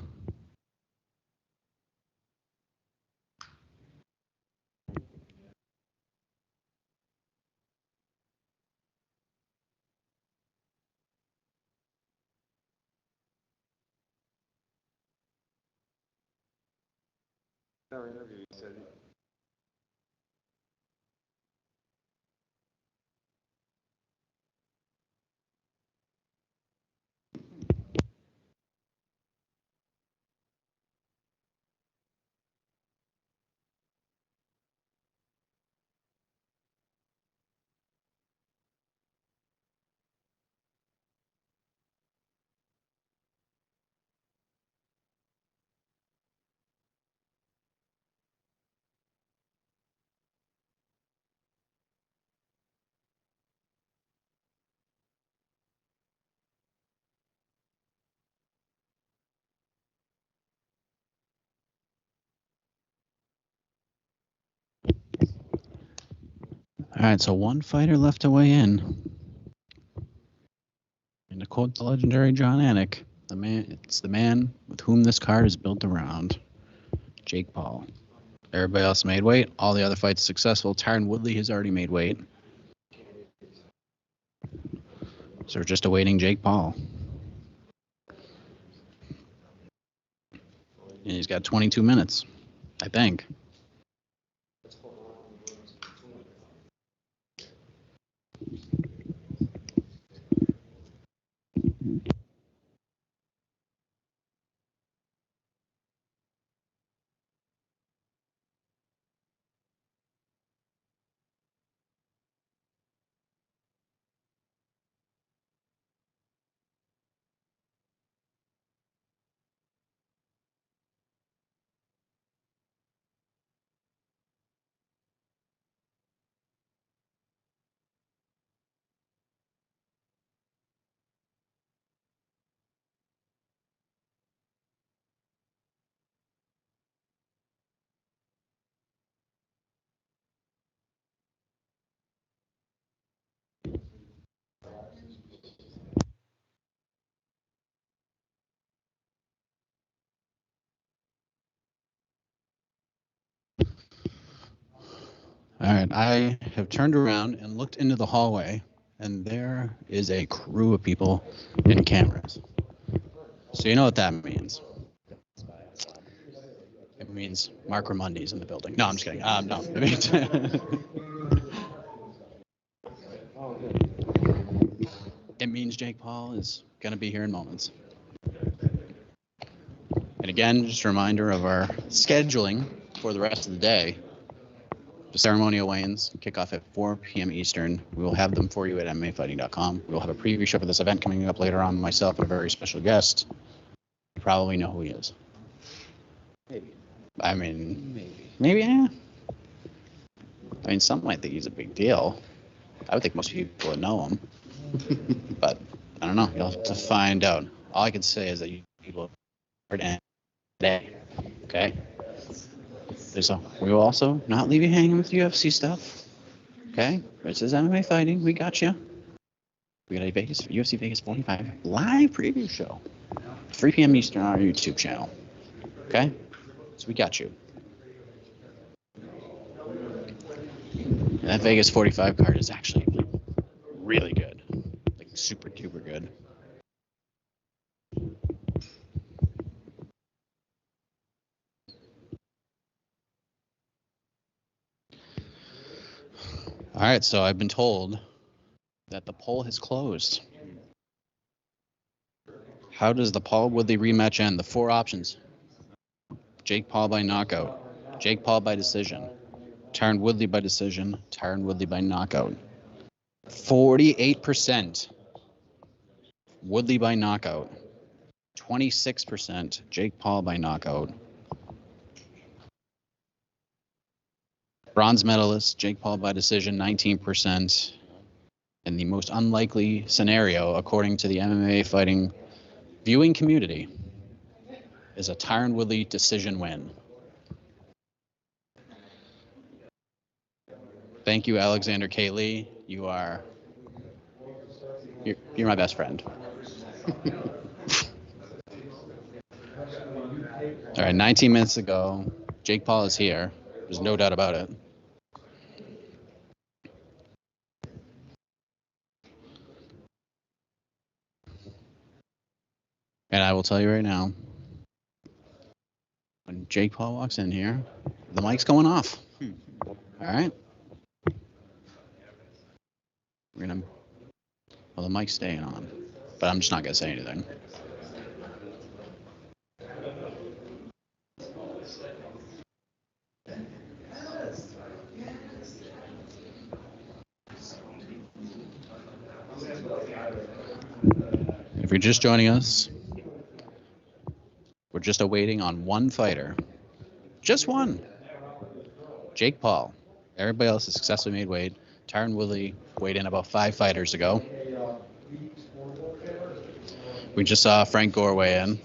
our interview, he said All right, so 1 fighter left to weigh in. And to quote the legendary John Anik, it's the man with whom this card is built around, Jake Paul. Everybody else made weight. All the other fights successful. Tyron Woodley has already made weight. So we're just awaiting Jake Paul. And he's got 22 minutes, I think. All right, I have turned around and looked into the hallway, and there is a crew of people and cameras. So you know what that means. It means Mark Ramundi's in the building. No, I'm just kidding. No. It means it means Jake Paul is going to be here in moments. And again, just a reminder of our scheduling for the rest of the day. The ceremonial weigh-ins kick off at 4 p.m. Eastern. We will have them for you at MMAfighting.com. We will have a preview show for this event coming up later on, myself and a very special guest. You probably know who he is. Maybe. I mean, maybe, yeah. I mean, some might think he's a big deal. I would think most people would know him. But I don't know. You'll have to find out. All I can say is that you people are today. Okay? So we will also not leave you hanging with UFC stuff. Okay? This is MMA fighting. We got you. We got a UFC Vegas 45 live preview show. 3 p.m. Eastern on our YouTube channel. Okay? So we got you. And that Vegas 45 card is actually really good. Like super duper good. All right, so I've been told that the poll has closed. How does the Paul Woodley rematch end? The four options: Jake Paul by knockout, Jake Paul by decision, Tyron Woodley by decision, Tyron Woodley by knockout. 48% Woodley by knockout, 26% Jake Paul by knockout. Bronze medalist Jake Paul by decision, 19%. And the most unlikely scenario, according to the MMA fighting viewing community, is a Tyron Woodley decision win. Thank you, Alexander K. Lee. You're my best friend. All right, 19 minutes ago, Jake Paul is here. There's no doubt about it. And I will tell you right now, when Jake Paul walks in here, the mic's going off. All right? Well, the mic's staying on, but I'm just not going to say anything. If you're just joining us, we're just awaiting on one fighter. Just one. Jake Paul. Everybody else has successfully made weight. Tyron Woodley weighed in about 5 fighters ago. We just saw Frank Gore weigh in.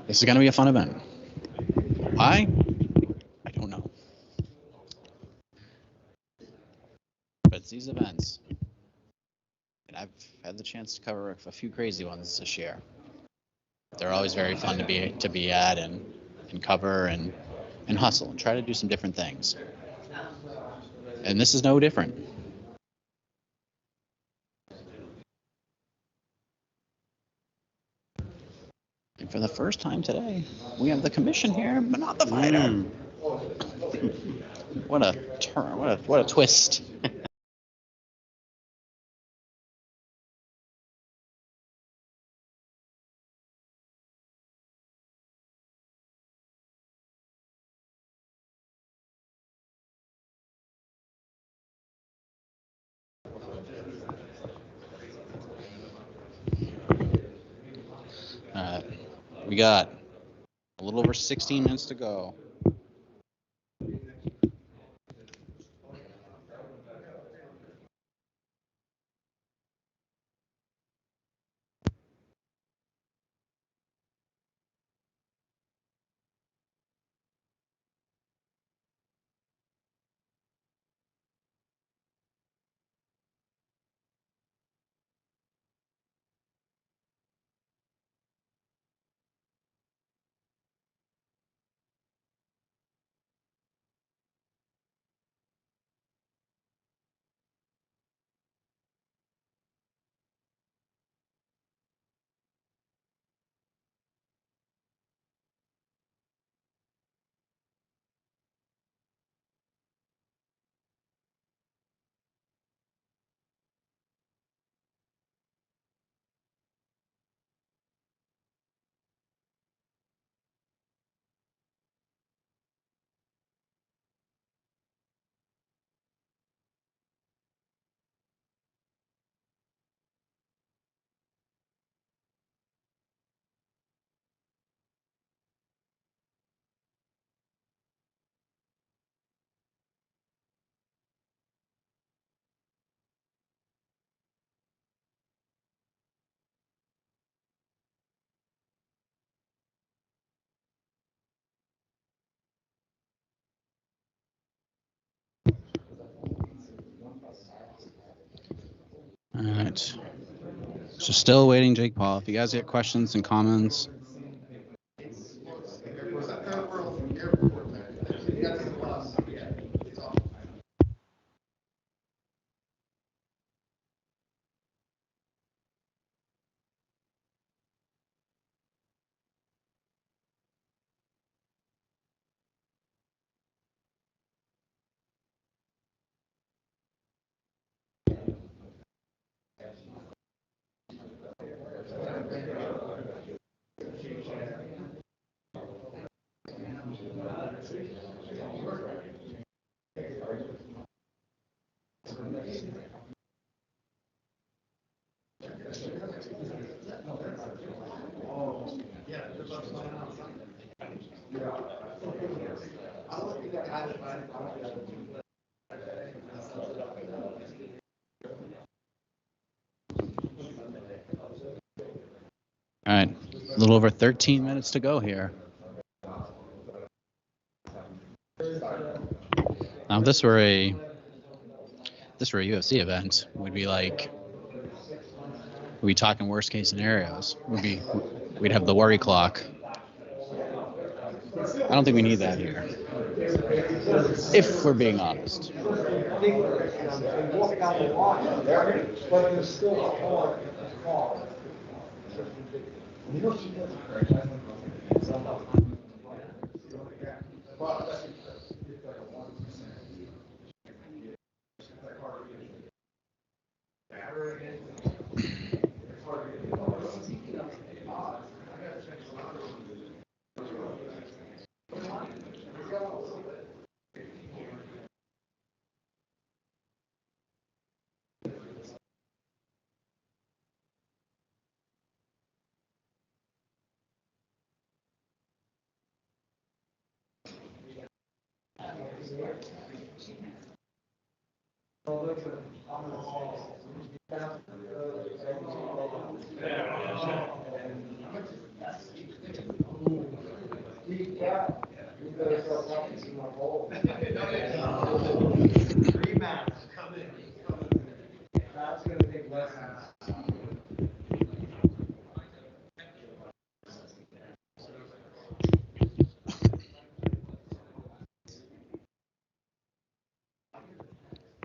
This is going to be a fun event. Why? I don't know. But it's these events. And I've had the chance to cover a few crazy ones this year. They're always very fun to be at and cover and hustle and try to do some different things. And this is no different. And for the first time today, we have the commission here, but not the fighter. What a turn! What a twist! All right, we got a little over 16 minutes to go. All right. So still waiting, Jake Paul. If you guys get questions and comments. All right, a little over 13 minutes to go here. Now, if this were a UFC event, we'd be talking worst case scenarios. We'd have the worry clock. I don't think we need that here, if we're being honest.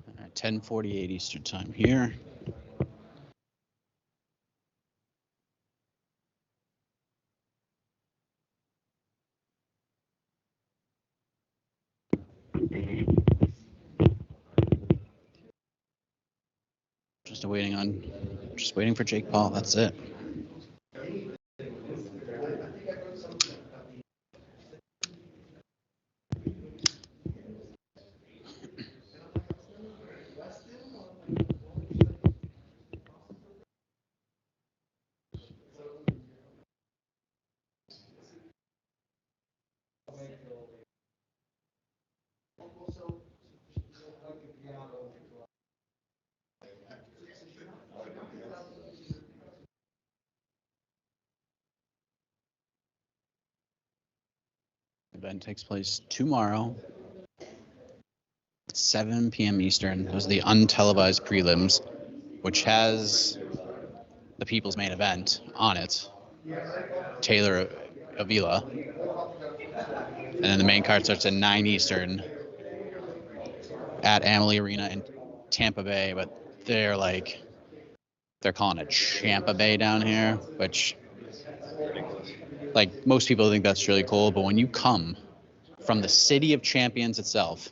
All right, 10:48 Eastern time here. Just waiting for Jake Paul. That's it. The event takes place tomorrow, 7 p.m. Eastern. Those are the untelevised prelims, which has the People's Main Event on it, Taylor Avila. And then the main card starts at 9 Eastern at Amalie Arena in Tampa Bay, but they're calling it Champa Bay down here, which, like, most people think that's really cool, but when you come from the city of champions itself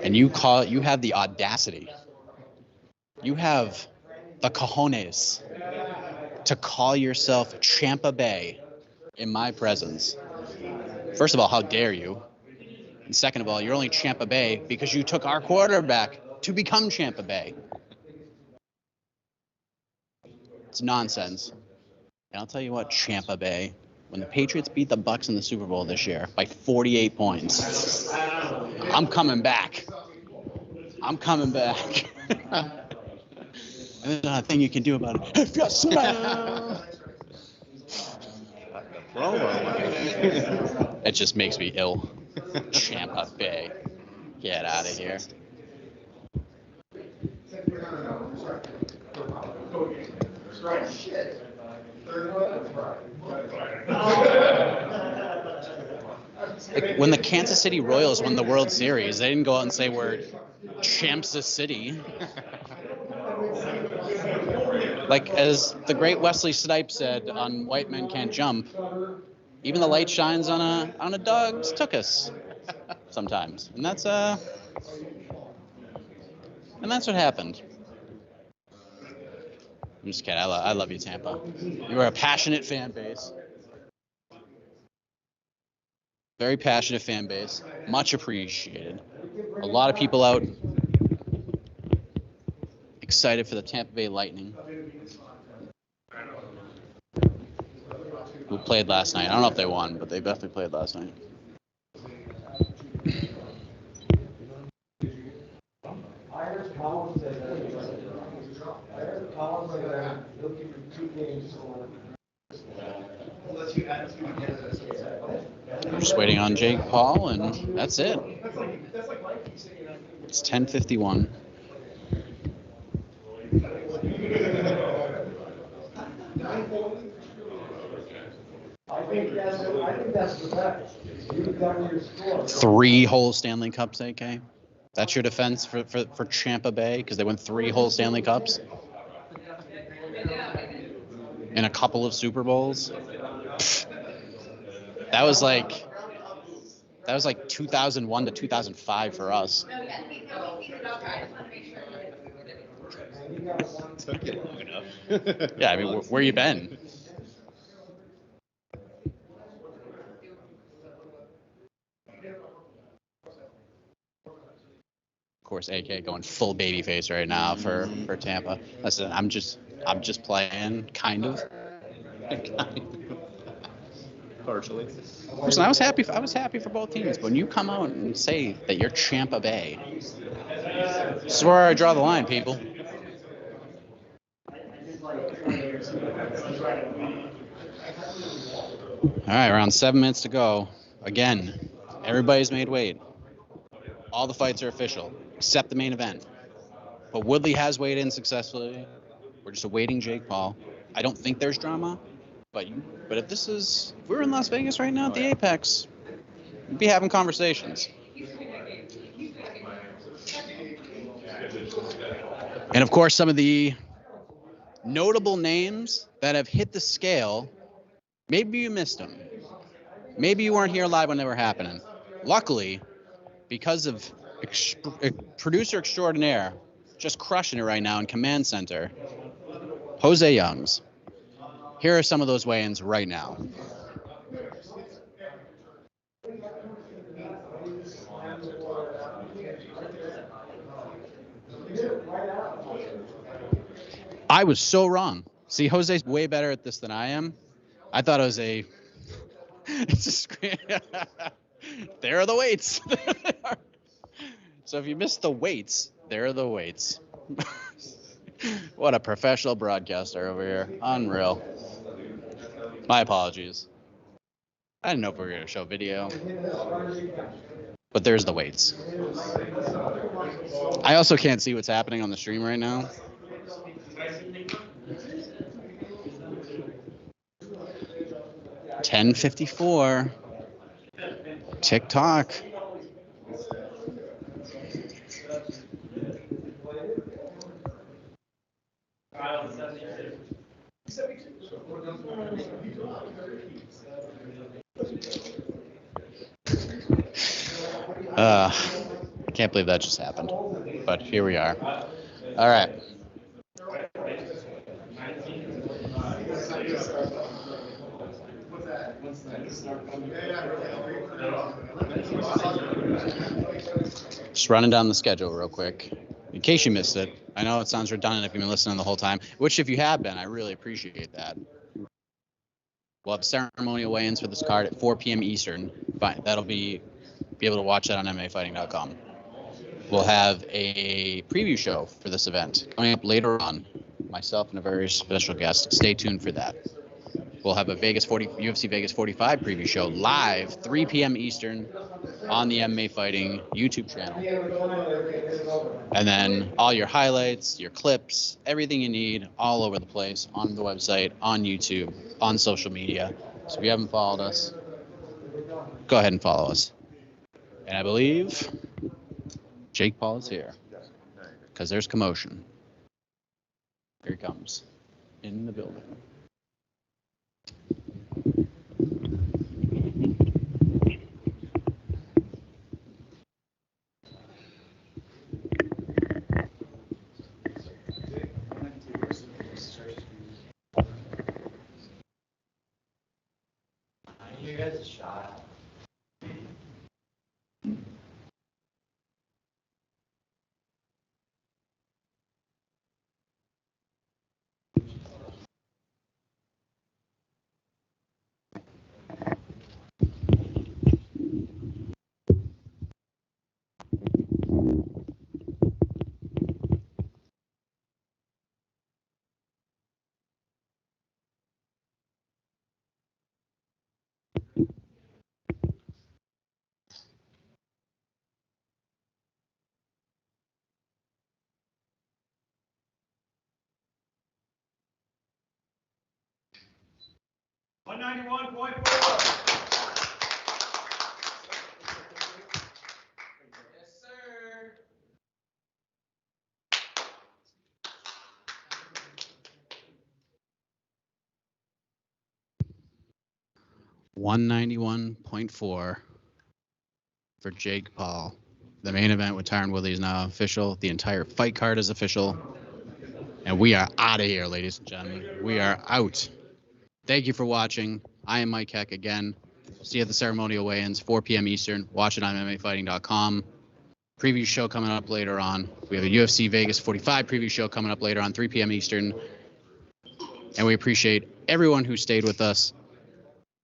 and you have the audacity, you have the cojones to call yourself Champa Bay in my presence. First of all, how dare you? And second of all, you're only Champa Bay because you took our quarterback to become Champa Bay. It's nonsense. And I'll tell you what, Champa Bay, when the Patriots beat the Bucs in the Super Bowl this year by 48 points, I'm coming back. I'm coming back. And there's not a thing you can do about it. If you smell. It just makes me ill. Champa Bay. Get out of here. Like when the Kansas City Royals won the World Series, they didn't go out and say we're champs of city. Like as the great Wesley Snipes said on White Men Can't Jump, even the light shines on a dog's tuchus sometimes, and that's what happened. I'm just kidding. I love you, Tampa. You are a passionate fan base. Very passionate fan base. Much appreciated. A lot of people out excited for the Tampa Bay Lightning, who played last night. I don't know if they won, but they definitely played last night. I heard Colin say that he'll give you 2 games or unless you add 2 together. I'm just waiting on Jake Paul, and that's it. It's 10:51. I think that's the best. You've done your score. 3 whole Stanley Cups, AK. That's your defense for Tampa Bay because they won 3 whole Stanley Cups and a couple of Super Bowls. That was like 2001 to 2005 for us. Took it long enough. Yeah, I mean, where you been? Of course, AK going full baby face right now for Tampa. Listen, I'm just playing, kind of. Partially. Listen, I was happy for both teams, but when you come out and say that you're Tampa Bay, this is where I draw the line, people. All right, around 7 minutes to go. Again, everybody's made weight. All the fights are official, except the main event. But Woodley has weighed in successfully. We're just awaiting Jake Paul. I don't think there's drama, but if we're in Las Vegas right now at the Apex, we'd be having conversations. And of course, some of the notable names that have hit the scale, maybe you missed them. Maybe you weren't here live when they were happening. Luckily, because of producer extraordinaire, just crushing it right now in Command Center, Jose Youngs. Here are some of those weigh-ins right now. I was so wrong. See, Jose's way better at this than I am. I thought Jose... It's just... There are the weights. So if you missed the weights, there are the weights. What a professional broadcaster over here. Unreal. My apologies. I didn't know if we were going to show video. But there's the weights. I also can't see what's happening on the stream right now. $10.54. TikTok. I can't believe that just happened, but here we are. All right. Just running down the schedule real quick, in case you missed it. I know it sounds redundant if you've been listening the whole time, which if you have been, I really appreciate that. We'll have ceremonial weigh-ins for this card at 4 p.m. Eastern. Fine, that'll be able to watch that on MMAfighting.com. We'll have a preview show for this event coming up later on. Myself and a very special guest. Stay tuned for that. We'll have a UFC Vegas 45 preview show live 3 p.m. Eastern on the MMA Fighting YouTube channel. And then all your highlights, your clips, everything you need all over the place on the website, on YouTube, on social media. So if you haven't followed us, go ahead and follow us. And I believe Jake Paul is here because there's commotion. Here he comes in the building. You guys a shot. Yes, sir. 191.4 for Jake Paul. The main event with Tyron Woodley is now official. The entire fight card is official. And we are out of here, ladies and gentlemen. We are out. Thank you for watching. I am Mike Heck again. See you at the ceremonial weigh-ins, 4 p.m. Eastern. Watch it on MMAfighting.com. Preview show coming up later on. We have a UFC Vegas 45 preview show coming up later on, 3 p.m. Eastern. And we appreciate everyone who stayed with us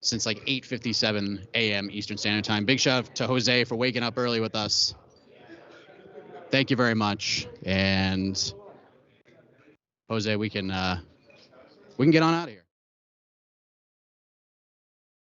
since like 8:57 a.m. Eastern Standard Time. Big shout out to Jose for waking up early with us. Thank you very much. And Jose, we can get on out of here.